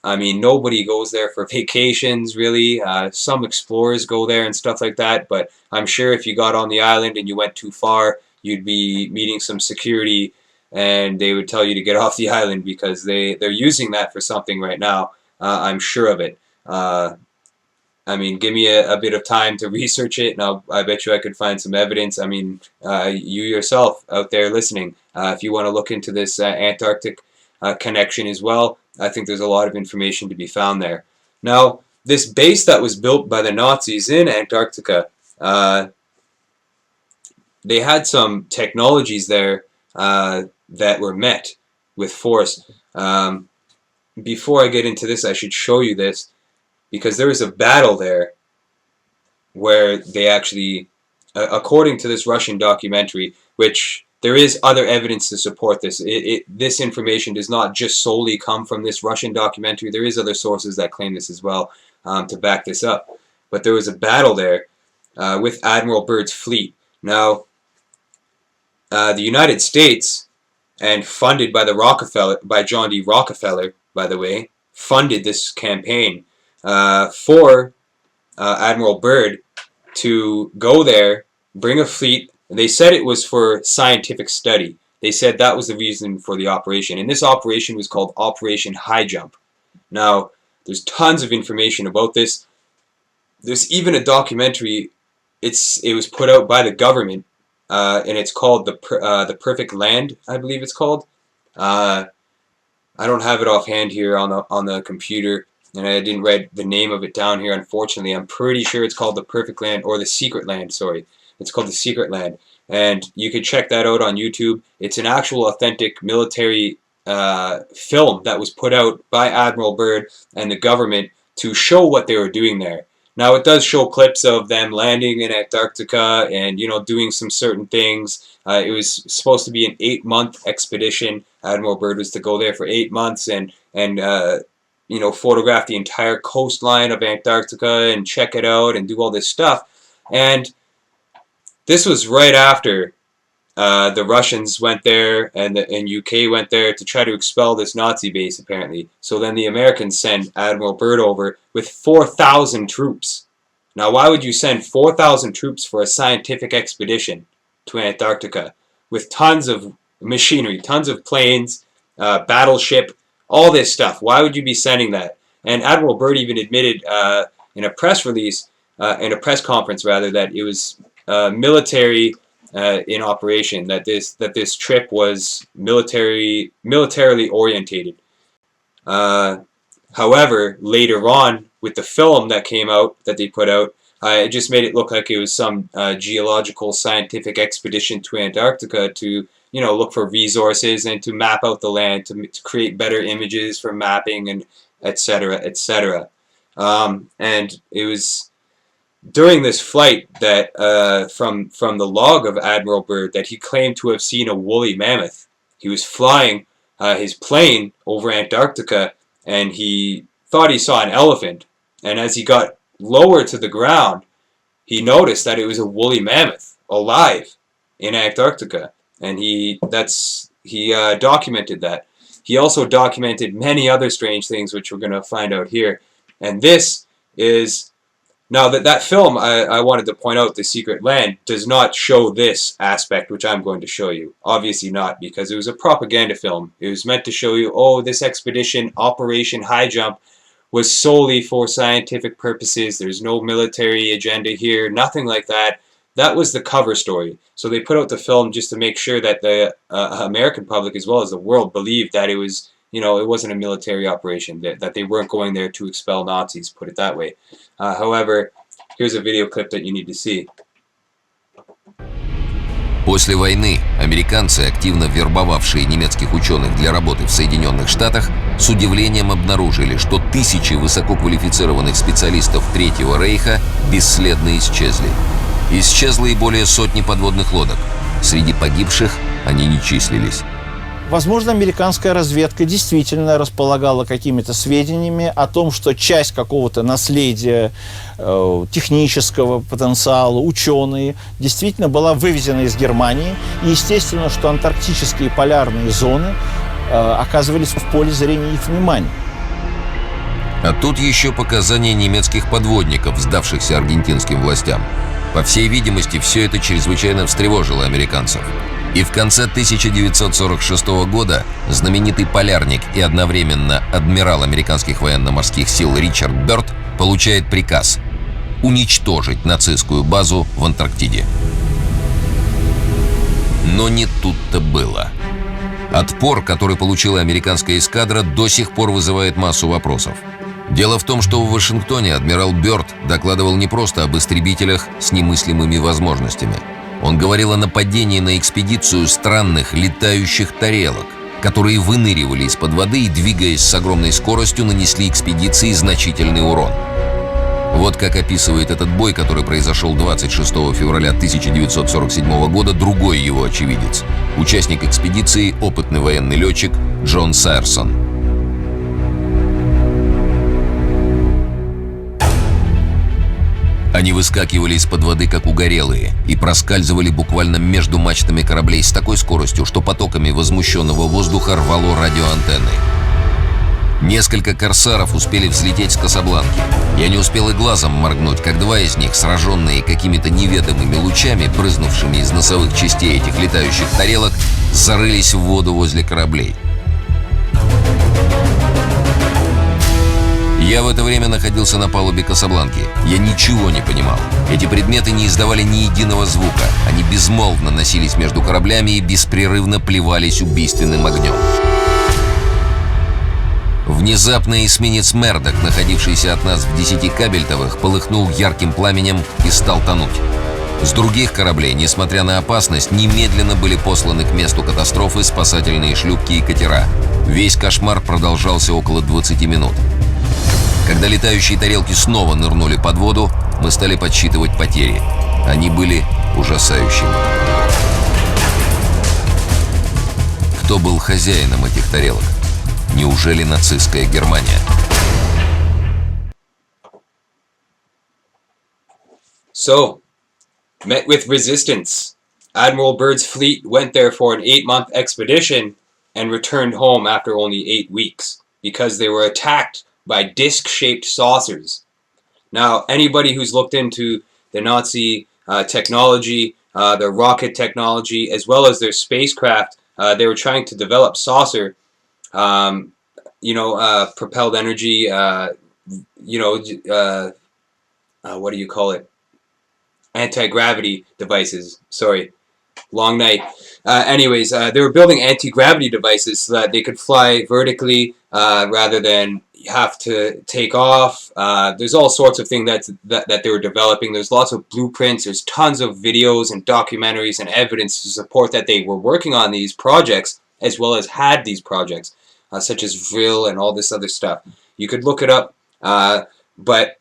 I mean, nobody goes there for vacations, really. Some explorers go there and stuff like that, but I'm sure if you got on the island and you went too far, you'd be meeting some security and they would tell you to get off the island because they're using that for something right now. I'm sure of it. I mean, give me a bit of time to research it, and I bet you I could find some evidence. I mean, you yourself out there listening, if you want to look into this Antarctic connection as well, I think there's a lot of information to be found there. Now, this base that was built by the Nazis in Antarctica, they had some technologies there that were met with force. Before I get into this, I should show you this, because there was a battle there where they actually, according to this Russian documentary, which there is other evidence to support this. This information does not just solely come from this Russian documentary. There is other sources that claim this as well to back this up. But there was a battle there with Admiral Byrd's fleet. Now, the United States, and funded by by John D. Rockefeller, by the way, funded this campaign for Admiral Byrd to go there, bring a fleet. They said it was for scientific study. They said that was the reason for the operation. And this operation was called Operation High Jump. Now, there's tons of information about this. There's even a documentary. It was put out by the government, and it's called The Perfect Land, I believe it's called. I don't have it offhand here on the computer, and I didn't write the name of it down here, unfortunately. I'm pretty sure it's called The Perfect Land, or The Secret Land, sorry. It's called The Secret Land, and you can check that out on YouTube. It's an actual authentic military film that was put out by Admiral Byrd and the government to show what they were doing there. Now, it does show clips of them landing in Antarctica and, doing some certain things. It was supposed to be an 8-month expedition. Admiral Byrd was to go there for 8 months and photograph the entire coastline of Antarctica and check it out and do all this stuff. And this was right after the Russians went there and UK went there to try to expel this Nazi base, apparently. So then the Americans send Admiral Byrd over with 4,000 troops. Now, why would you send 4,000 troops for a scientific expedition to Antarctica with tons of machinery, tons of planes, battleship, all this stuff? Why would you be sending that? And Admiral Byrd even admitted in a press release, in a press conference rather, that it was military in operation, that this trip was militarily orientated. However, later on, with the film that came out, that they put out, it just made it look like it was some geological scientific expedition to Antarctica to look for resources and to map out the land, to create better images for mapping, and etc., etc. And it was during this flight that from the log of Admiral Byrd that he claimed to have seen a woolly mammoth. He was flying his plane over Antarctica and he thought he saw an elephant, and as he got lower to the ground he noticed that it was a woolly mammoth alive in Antarctica, and he documented that. He also documented many other strange things which we're going to find out here. And this is now that film, I wanted to point out, The Secret Land does not show this aspect which I'm going to show you. Obviously not, because it was a propaganda film. It was meant to show you, oh, this expedition, Operation High Jump, was solely for scientific purposes. There's no military agenda here, nothing like that. That was the cover story. So they put out the film just to make sure that the American public as well as the world believed that it was, it wasn't a military operation, that they weren't going there to expel Nazis, put it that way. However, here's a video clip that you need to see. После войны американцы, активно вербовавшие немецких ученых для работы в Соединенных Штатах, с удивлением обнаружили, что тысячи высококвалифицированных специалистов Третьего Рейха бесследно исчезли. Исчезло и более сотни подводных лодок. Среди погибших они не числились. Возможно, американская разведка действительно располагала какими-то сведениями о том, что часть какого-то наследия, технического потенциала, ученые, действительно была вывезена из Германии. И естественно, что антарктические полярные зоны оказывались в поле зрения их внимания. А тут еще показания немецких подводников, сдавшихся аргентинским властям. По всей видимости, все это чрезвычайно встревожило американцев. И в конце 1946 года знаменитый полярник и одновременно адмирал американских военно-морских сил Ричард Бёрд получает приказ уничтожить нацистскую базу в Антарктиде. Но не тут-то было. Отпор, который получила американская эскадра, до сих пор вызывает массу вопросов. Дело в том, что в Вашингтоне адмирал Бёрд докладывал не просто об истребителях с немыслимыми возможностями. Он говорил о нападении на экспедицию странных летающих тарелок, которые выныривали из-под воды и, двигаясь с огромной скоростью, нанесли экспедиции значительный урон. Вот как описывает этот бой, который произошел 26 февраля 1947 года, другой его очевидец, участник экспедиции, опытный военный летчик Джон Сайерсон. Они выскакивали из-под воды, как угорелые, и проскальзывали буквально между мачтами кораблей с такой скоростью, что потоками возмущенного воздуха рвало радиоантенны. Несколько корсаров успели взлететь с Касабланки. Я не успел и глазом моргнуть, как два из них, сраженные какими-то неведомыми лучами, брызнувшими из носовых частей этих летающих тарелок, зарылись в воду возле кораблей. Я в это время находился на палубе Касабланки. Я ничего не понимал. Эти предметы не издавали ни единого звука. Они безмолвно носились между кораблями и беспрерывно плевались убийственным огнем. Внезапно эсминец «Мердок», находившийся от нас в 10 кабельтовых, полыхнул ярким пламенем и стал тонуть. С других кораблей, несмотря на опасность, немедленно были посланы к месту катастрофы спасательные шлюпки и катера. Весь кошмар продолжался около 20 минут. Когда летающие тарелки снова нырнули под воду, мы стали подсчитывать потери. Они были ужасающими. Кто был хозяином этих тарелок? Неужели нацистская Германия? So, met with resistance. Admiral Byrd's fleet went there for an 8-month expedition and returned home after only 8 weeks because they were attacked by disc-shaped saucers. Now, anybody who's looked into the Nazi technology, their rocket technology, as well as their spacecraft, they were trying to develop saucer, propelled energy, what do you call it? Anti-gravity devices. Sorry, long night. They were building anti-gravity devices so that they could fly vertically rather than have to take off. There's all sorts of things that they were developing. There's lots of blueprints. There's tons of videos and documentaries and evidence to support that they were working on these projects as well as had these projects, such as Vril and all this other stuff. You could look it up. But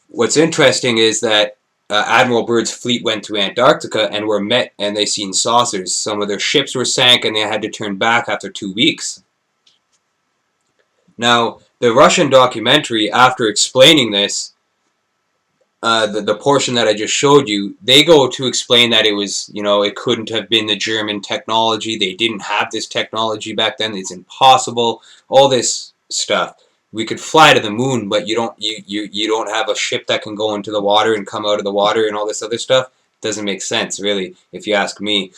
what's interesting is that Admiral Byrd's fleet went to Antarctica and were met, and they seen saucers. Some of their ships were sank and they had to turn back after 2 weeks. Now, the Russian documentary, after explaining this, the portion that I just showed you, they go to explain that it was, it couldn't have been the German technology. They didn't have this technology back then. It's impossible. All this stuff. We could fly to the moon, but you don't have a ship that can go into the water and come out of the water and all this other stuff. Doesn't make sense, really, if you ask me.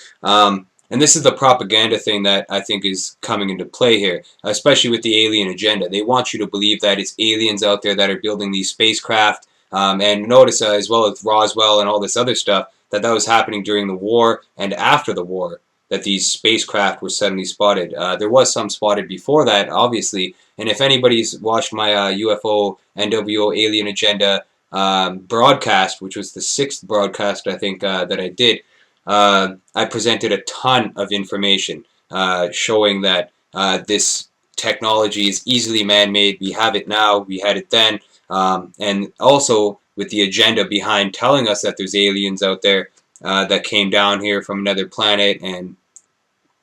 And this is the propaganda thing that I think is coming into play here, especially with the alien agenda. They want you to believe that it's aliens out there that are building these spacecraft. And notice, as well as Roswell and all this other stuff, that was happening during the war and after the war, that these spacecraft were suddenly spotted. There was some spotted before that, obviously. And if anybody's watched my UFO NWO Alien Agenda broadcast, which was the 6th broadcast, I think, that I did, I presented a ton of information showing that this technology is easily man-made. We have it now. We had it then. And also with the agenda behind telling us that there's aliens out there that came down here from another planet and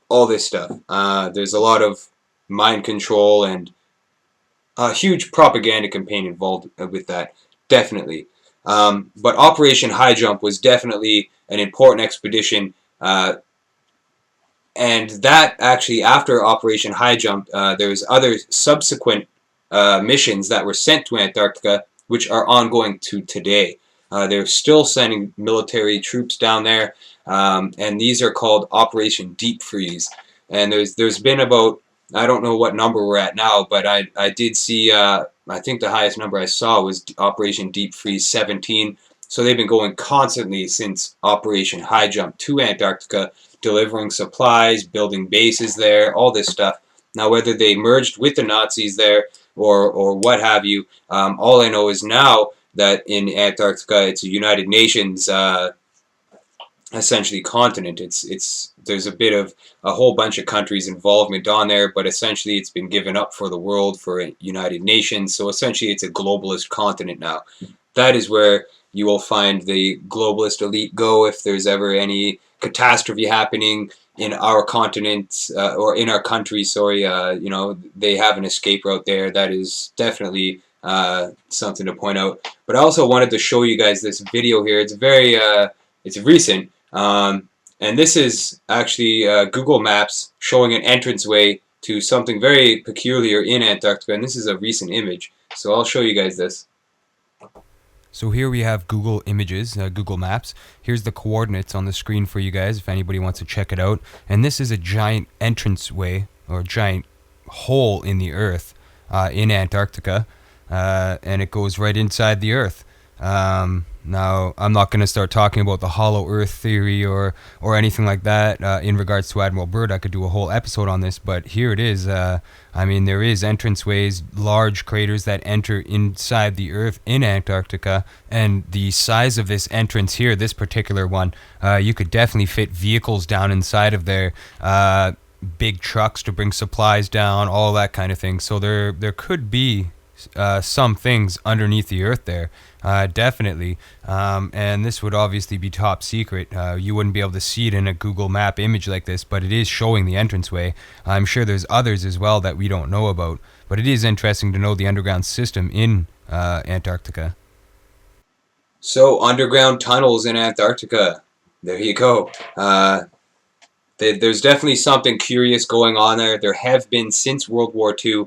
all this stuff. There's a lot of mind control and a huge propaganda campaign involved with that, definitely. But Operation High Jump was definitely an important expedition, and that actually, after Operation High Jump, there's other subsequent missions that were sent to Antarctica, which are ongoing to today. They're still sending military troops down there, and these are called Operation Deep Freeze. And there's been about, I don't know what number we're at now, but I did see, I think the highest number I saw was Operation Deep Freeze 17. So they've been going constantly since Operation High Jump to Antarctica, delivering supplies, building bases there, all this stuff. Now, whether they merged with the Nazis there or what have you, all I know is now that in Antarctica, it's a United Nations essentially continent. There's a bit of a whole bunch of countries' involvement on there, but essentially it's been given up for the world, for United Nations. So essentially it's a globalist continent now. That is where you will find the globalist elite go if there's ever any catastrophe happening in our continent or in our country. Sorry, they have an escape route there. That is definitely something to point out. But I also wanted to show you guys this video here. It's very, it's recent. And this is actually Google Maps showing an entranceway to something very peculiar in Antarctica. And this is a recent image. So I'll show you guys this. So here we have Google Images, Google Maps. Here's the coordinates on the screen for you guys if anybody wants to check it out. And this is a giant entranceway or a giant hole in the earth in Antarctica. And it goes right inside the earth. Now, I'm not going to start talking about the hollow earth theory or anything like that in regards to Admiral Byrd. I could do a whole episode on this, but here it is. I mean, there is entranceways, large craters that enter inside the earth in Antarctica, and the size of this entrance here, this particular one, you could definitely fit vehicles down inside of there, big trucks to bring supplies down, all that kind of thing. So there could be some things underneath the earth there, definitely, and this would obviously be top secret. You wouldn't be able to see it in a Google map image like this, but it is showing the entranceway. I'm sure there's others as well that we don't know about, but it is interesting to know the underground system in Antarctica. So, underground tunnels in Antarctica. There you go. There's definitely something curious going on there. There have been since World War II,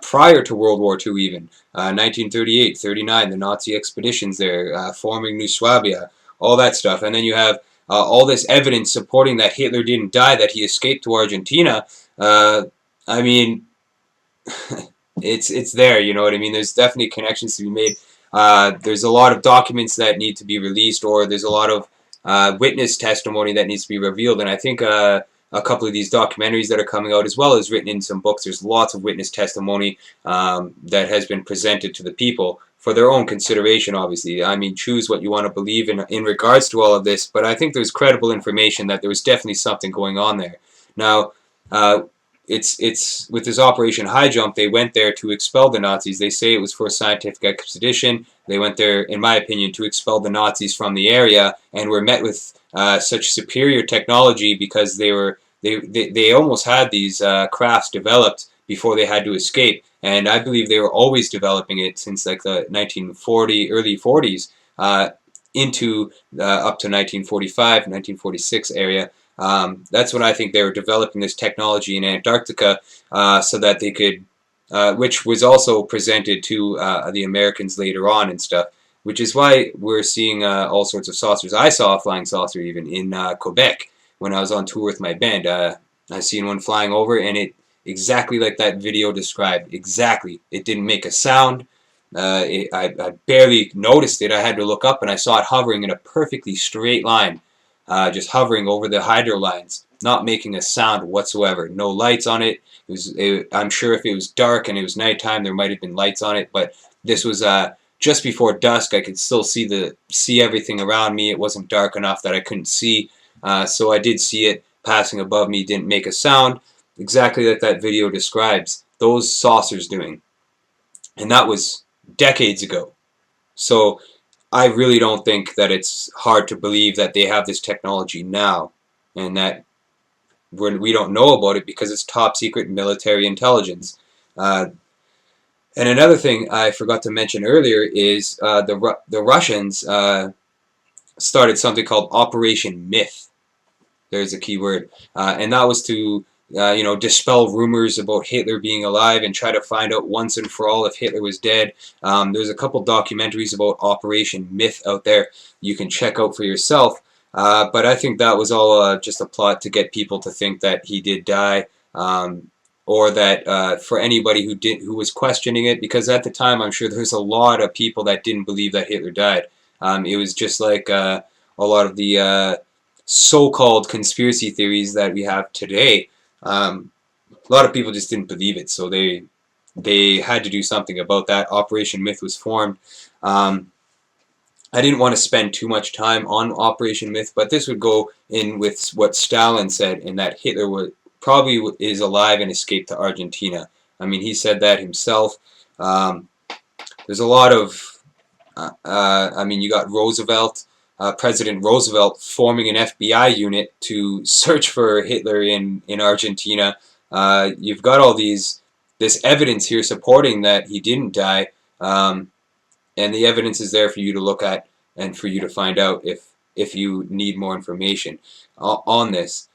prior to World War II even, 1938, 39, the Nazi expeditions there, forming New Swabia, all that stuff. And then you have all this evidence supporting that Hitler didn't die, that he escaped to Argentina. I mean, it's there, you know what I mean? There's definitely connections to be made. There's a lot of documents that need to be released, or there's a lot of witness testimony that needs to be revealed, and I think a couple of these documentaries that are coming out, as well as written in some books, there's lots of witness testimony that has been presented to the people for their own consideration, obviously. I mean, choose what you want to believe in regards to all of this, but I think there's credible information that there was definitely something going on there. Now, it's with this Operation High Jump, they went there to expel the Nazis. They say it was for a scientific expedition. They went there, in my opinion, to expel the Nazis from the area, and were met with such superior technology because they almost had these crafts developed before they had to escape. And I believe they were always developing it since like the early 40s into up to 1945, 1946 area. That's when I think they were developing this technology in Antarctica so that they could, which was also presented to the Americans later on and stuff, which is why we're seeing all sorts of saucers. I saw a flying saucer even in Quebec when I was on tour with my band. I seen one flying over, and it exactly like that video described. Exactly. It didn't make a sound. I barely noticed it. I had to look up, and I saw it hovering in a perfectly straight line. Just hovering over the hydro lines, not making a sound whatsoever. No lights on it. I'm sure if it was dark and it was nighttime, there might have been lights on it, but this was just before dusk. I could still see everything around me. It wasn't dark enough that I couldn't see, so I did see it passing above me. Didn't make a sound, exactly like that video describes those saucers doing, and that was decades ago. So I really don't think that it's hard to believe that they have this technology now, and that we don't know about it because it's top secret military intelligence. And another thing I forgot to mention earlier is the Russians started something called Operation Myth. There's a key word, and that was to dispel rumors about Hitler being alive and try to find out once and for all if Hitler was dead. There's a couple documentaries about Operation Myth out there you can check out for yourself. But I think that was all just a plot to get people to think that he did die, or that for anybody who was questioning it, because at the time I'm sure there's a lot of people that didn't believe that Hitler died. It was just like a lot of the so-called conspiracy theories that we have today. A lot of people just didn't believe it, so they had to do something about that. Operation Myth was formed. I didn't want to spend too much time on Operation Myth, but this would go in with what Stalin said, in that Hitler probably is alive and escaped to Argentina. I mean, he said that himself. There's a lot of, I mean, you got Roosevelt, President Roosevelt forming an FBI unit to search for Hitler in Argentina. You've got all this evidence here supporting that he didn't die. And the evidence is there for you to look at and for you to find out if you need more information on this.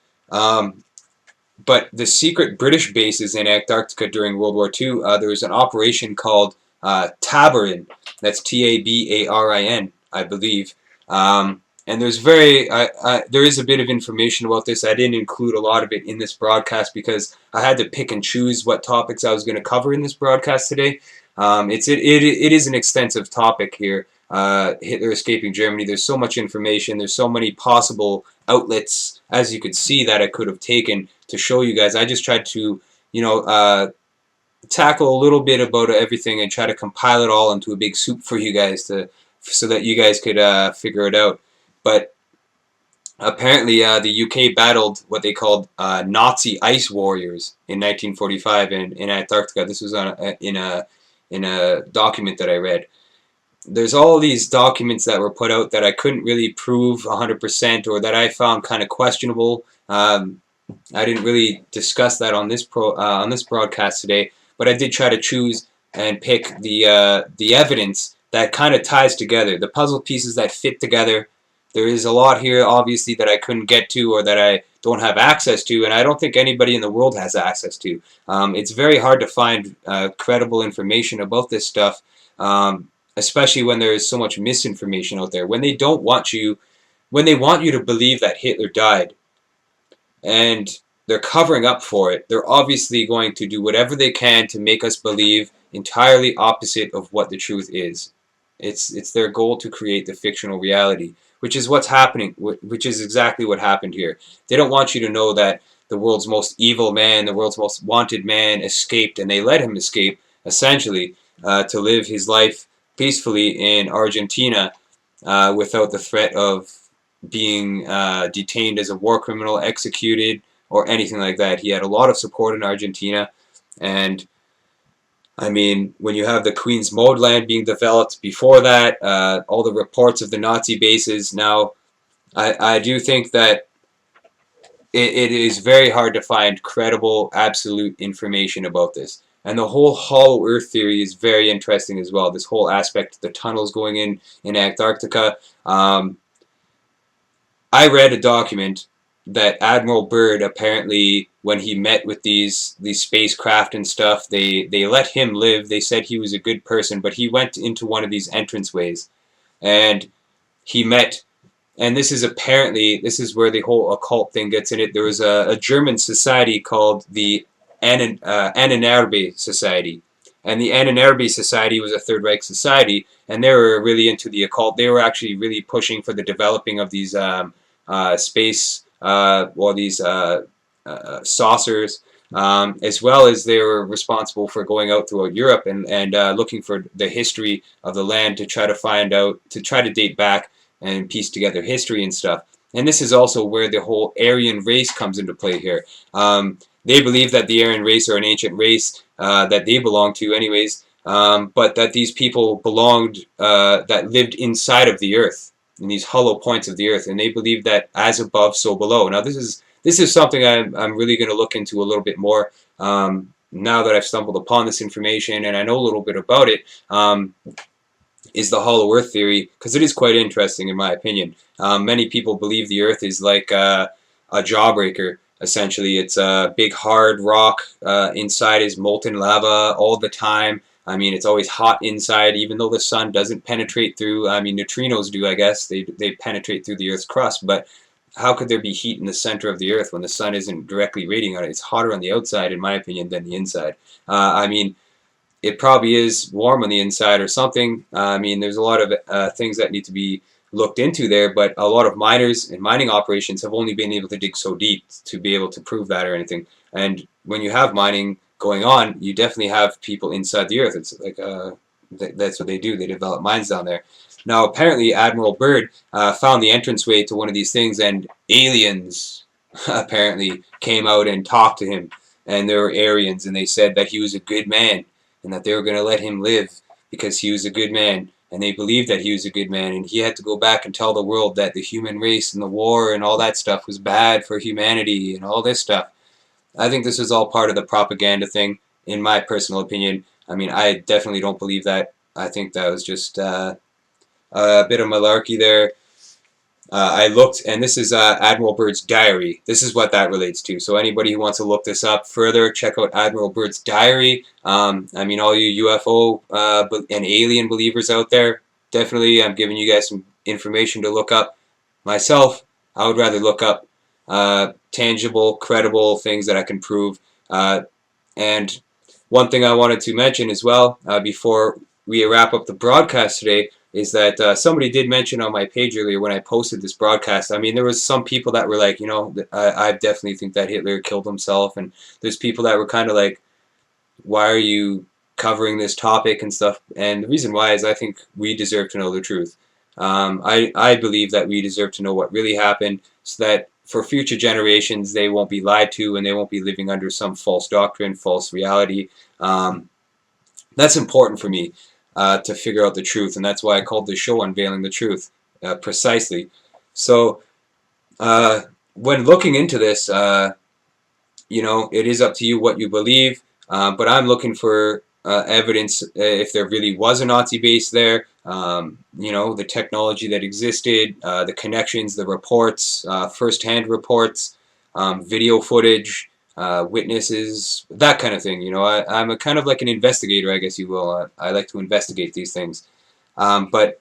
But the secret British bases in Antarctica during World War II, there was an operation called Tabarin. That's Tabarin, I believe. And there is a bit of information about this. I didn't include a lot of it in this broadcast because I had to pick and choose what topics I was going to cover in this broadcast today. It is an extensive topic here. Hitler escaping Germany. There's so much information. There's so many possible outlets, as you could see, that I could have taken to show you guys. I just tried to, tackle a little bit about everything and try to compile it all into a big soup for you guys so that you guys could figure it out. But apparently, the UK battled what they called Nazi ice warriors in 1945 in Antarctica. This was in a document that I read. There's all these documents that were put out that I couldn't really prove 100% or that I found kind of questionable. I didn't really discuss that on this broadcast today, but I did try to choose and pick the evidence that kind of ties together, the puzzle pieces that fit together. There is a lot here, obviously, that I couldn't get to or that I don't have access to, and I don't think anybody in the world has access to. It's very hard to find credible information about this stuff. Especially when there is so much misinformation out there. When they want you to believe that Hitler died, and they're covering up for it, they're obviously going to do whatever they can to make us believe entirely opposite of what the truth is. It's their goal to create the fictional reality, which is what's happening, which is exactly what happened here. They don't want you to know that the world's most evil man, the world's most wanted man escaped, and they let him escape, essentially, to live his life peacefully in Argentina without the threat of being detained as a war criminal, executed, or anything like that. He had a lot of support in Argentina, and I mean, when you have the Queen's Mode land being developed before that, all the reports of the Nazi bases, now I do think that it is very hard to find credible, absolute information about this. And the whole hollow earth theory is very interesting as well. This whole aspect of the tunnels going in Antarctica. I read a document that Admiral Byrd, apparently, when he met with these spacecraft and stuff, they let him live. They said he was a good person, but he went into one of these entranceways, and he met. And this is where the whole occult thing gets in it. There was a German society called the Ahnenerbe Society. And the Ahnenerbe Society was a Third Reich society, and they were really into the occult. They were actually really pushing for the developing of these space, these saucers, as well as they were responsible for going out throughout Europe and looking for the history of the land to try to find out, to try to date back and piece together history and stuff. And this is also where the whole Aryan race comes into play here. They believe that the Aryan race are an ancient race that they belong to anyways, but that these people belonged, that lived inside of the earth, in these hollow points of the earth, and they believe that as above, so below. Now this is something I'm really going to look into a little bit more now that I've stumbled upon this information and I know a little bit about it. Is the hollow earth theory, because it is quite interesting in my opinion. Many people believe the earth is like a jawbreaker. Essentially, it's a big hard rock. Inside is molten lava all the time. I mean, it's always hot inside, even though the sun doesn't penetrate through. I mean, neutrinos do, I guess. They penetrate through the Earth's crust, but how could there be heat in the center of the Earth when the sun isn't directly radiating on it? It's hotter on the outside, in my opinion, than the inside. I mean, it probably is warm on the inside or something. I mean, there's a lot of things that need to be looked into there, but a lot of miners and mining operations have only been able to dig so deep to be able to prove that or anything. And when you have mining going on, you definitely have people inside the earth. It's like that's what they do. They develop mines down there. Now, apparently, Admiral Byrd found the entranceway to one of these things, and aliens apparently came out and talked to him. And there were Aryans, and they said that he was a good man, and that they were going to let him live because he was a good man. And they believed that he was a good man, and he had to go back and tell the world that the human race and the war and all that stuff was bad for humanity and all this stuff. I think this is all part of the propaganda thing, in my personal opinion. I mean, I definitely don't believe that I think that was just a bit of malarkey there. I looked, and this is Admiral Byrd's diary. This is what that relates to. So anybody who wants to look this up further, check out Admiral Byrd's diary. I mean, all you UFO and alien believers out there, definitely I'm giving you guys some information to look up. Myself, I would rather look up tangible, credible things that I can prove. And one thing I wanted to mention as well before we wrap up the broadcast today is that somebody did mention on my page earlier when I posted this broadcast. I mean, there was some people that were like, you know, I definitely think that Hitler killed himself, and there's people that were kind of like, why are you covering this topic and stuff? And the reason why is I think we deserve to know the truth. I believe that we deserve to know what really happened, so that for future generations they won't be lied to and they won't be living under some false doctrine, false reality. That's important for me. To figure out the truth, and that's why I called the show Unveiling the Truth, precisely. So when looking into this, you know, it is up to you what you believe, but I'm looking for evidence if there really was a Nazi base there, you know, the technology that existed, the connections, the reports, first-hand reports, video footage, witnesses, that kind of thing. You know, I'm a kind of like an investigator, I guess you will. I like to investigate these things. But,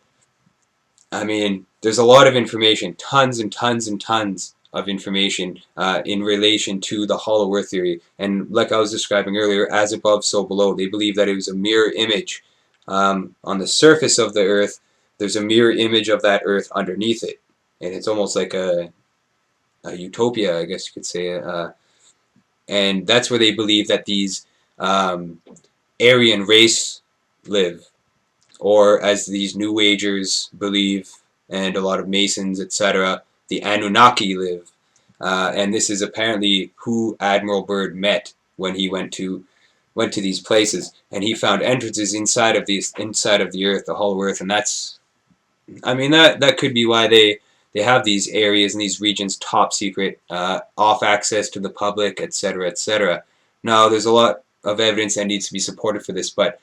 I mean, there's a lot of information, tons and tons and tons of information in relation to the Hollow Earth theory. And like I was describing earlier, as above, so below. They believe that it was a mirror image. On the surface of the Earth, there's a mirror image of that Earth underneath it. And it's almost like a utopia, I guess you could say. And that's where they believe that these Aryan race live, or as these New Agers believe, and a lot of Masons, etc., the Anunnaki live. And this is apparently who Admiral Byrd met when he went to these places, and he found entrances inside of the Earth, the Hollow Earth, and that's, I mean, that could be why they have these areas and these regions top secret, off access to the public, etc., etc. Now, there's a lot of evidence that needs to be supported for this, but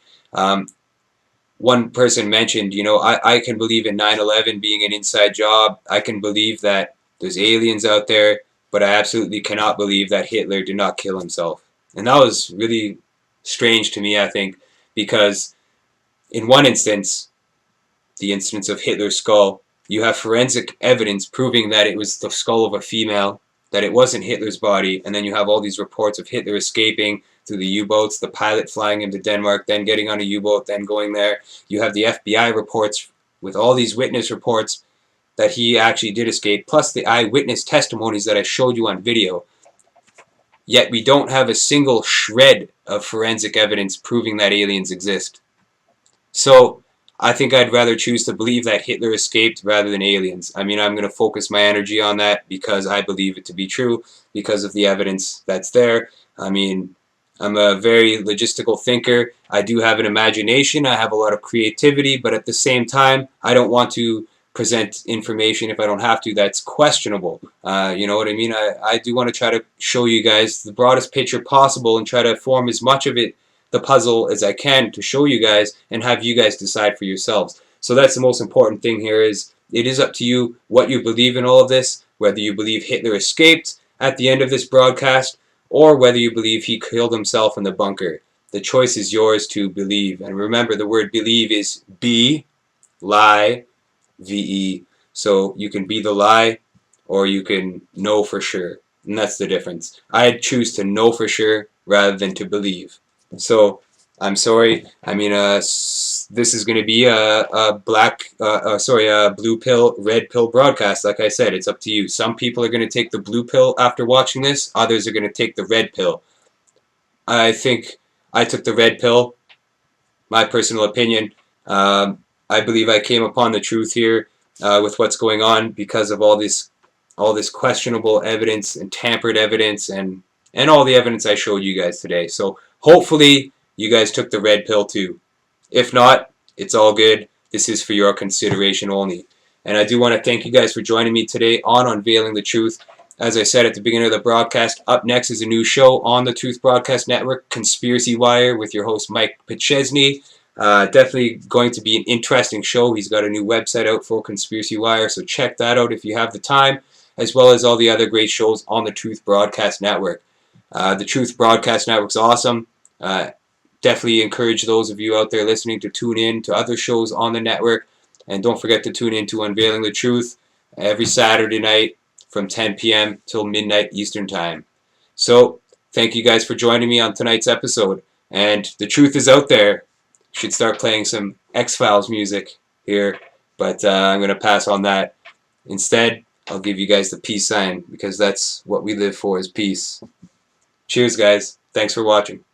one person mentioned, you know, I can believe in 9/11 being an inside job. I can believe that there's aliens out there, but I absolutely cannot believe that Hitler did not kill himself. And that was really strange to me, I think, because in one instance, the instance of Hitler's skull, you have forensic evidence proving that it was the skull of a female, that it wasn't Hitler's body, and then you have all these reports of Hitler escaping through the U-boats, the pilot flying into Denmark, then getting on a U-boat, then going there. You have the FBI reports with all these witness reports that he actually did escape, plus the eyewitness testimonies that I showed you on video. Yet we don't have a single shred of forensic evidence proving that aliens exist. So I think I'd rather choose to believe that Hitler escaped rather than aliens. I mean, I'm going to focus my energy on that because I believe it to be true, because of the evidence that's there. I mean, I'm a very logistical thinker. I do have an imagination. I have a lot of creativity, but at the same time, I don't want to present information if I don't have to that's questionable. You know what I mean? I do want to try to show you guys the broadest picture possible and try to form as much of it, the puzzle, as I can to show you guys and have you guys decide for yourselves. So that's the most important thing here, is it is up to you what you believe in all of this, whether you believe Hitler escaped at the end of this broadcast or whether you believe he killed himself in the bunker. The choice is yours to believe. And remember, the word believe is be, lie, ve. So you can be the lie or you can know for sure. And that's the difference. I choose to know for sure rather than to believe. So I'm sorry. I mean, this is going to be a blue pill, red pill broadcast. Like I said, it's up to you. Some people are going to take the blue pill after watching this. Others are going to take the red pill. I think I took the red pill. My personal opinion. I believe I came upon the truth here with what's going on because of all this questionable evidence and tampered evidence and all the evidence I showed you guys today. So hopefully you guys took the red pill too. If not, it's all good. This is for your consideration only. And I do want to thank you guys for joining me today on Unveiling the Truth. As I said at the beginning of the broadcast, up next is a new show on the Truth Broadcast Network, Conspiracy Wire, with your host Mike Pachesney. Definitely going to be an interesting show. He's got a new website out for Conspiracy Wire, so check that out if you have the time, as well as all the other great shows on the Truth Broadcast Network. The Truth Broadcast Network's awesome. Definitely encourage those of you out there listening to tune in to other shows on the network. And don't forget to tune in to Unveiling the Truth every Saturday night from 10 p.m. till midnight Eastern Time. So, thank you guys for joining me on tonight's episode. And the truth is out there. Should start playing some X-Files music here, but I'm going to pass on that. Instead, I'll give you guys the peace sign, because that's what we live for, is peace. Cheers, guys. Thanks for watching.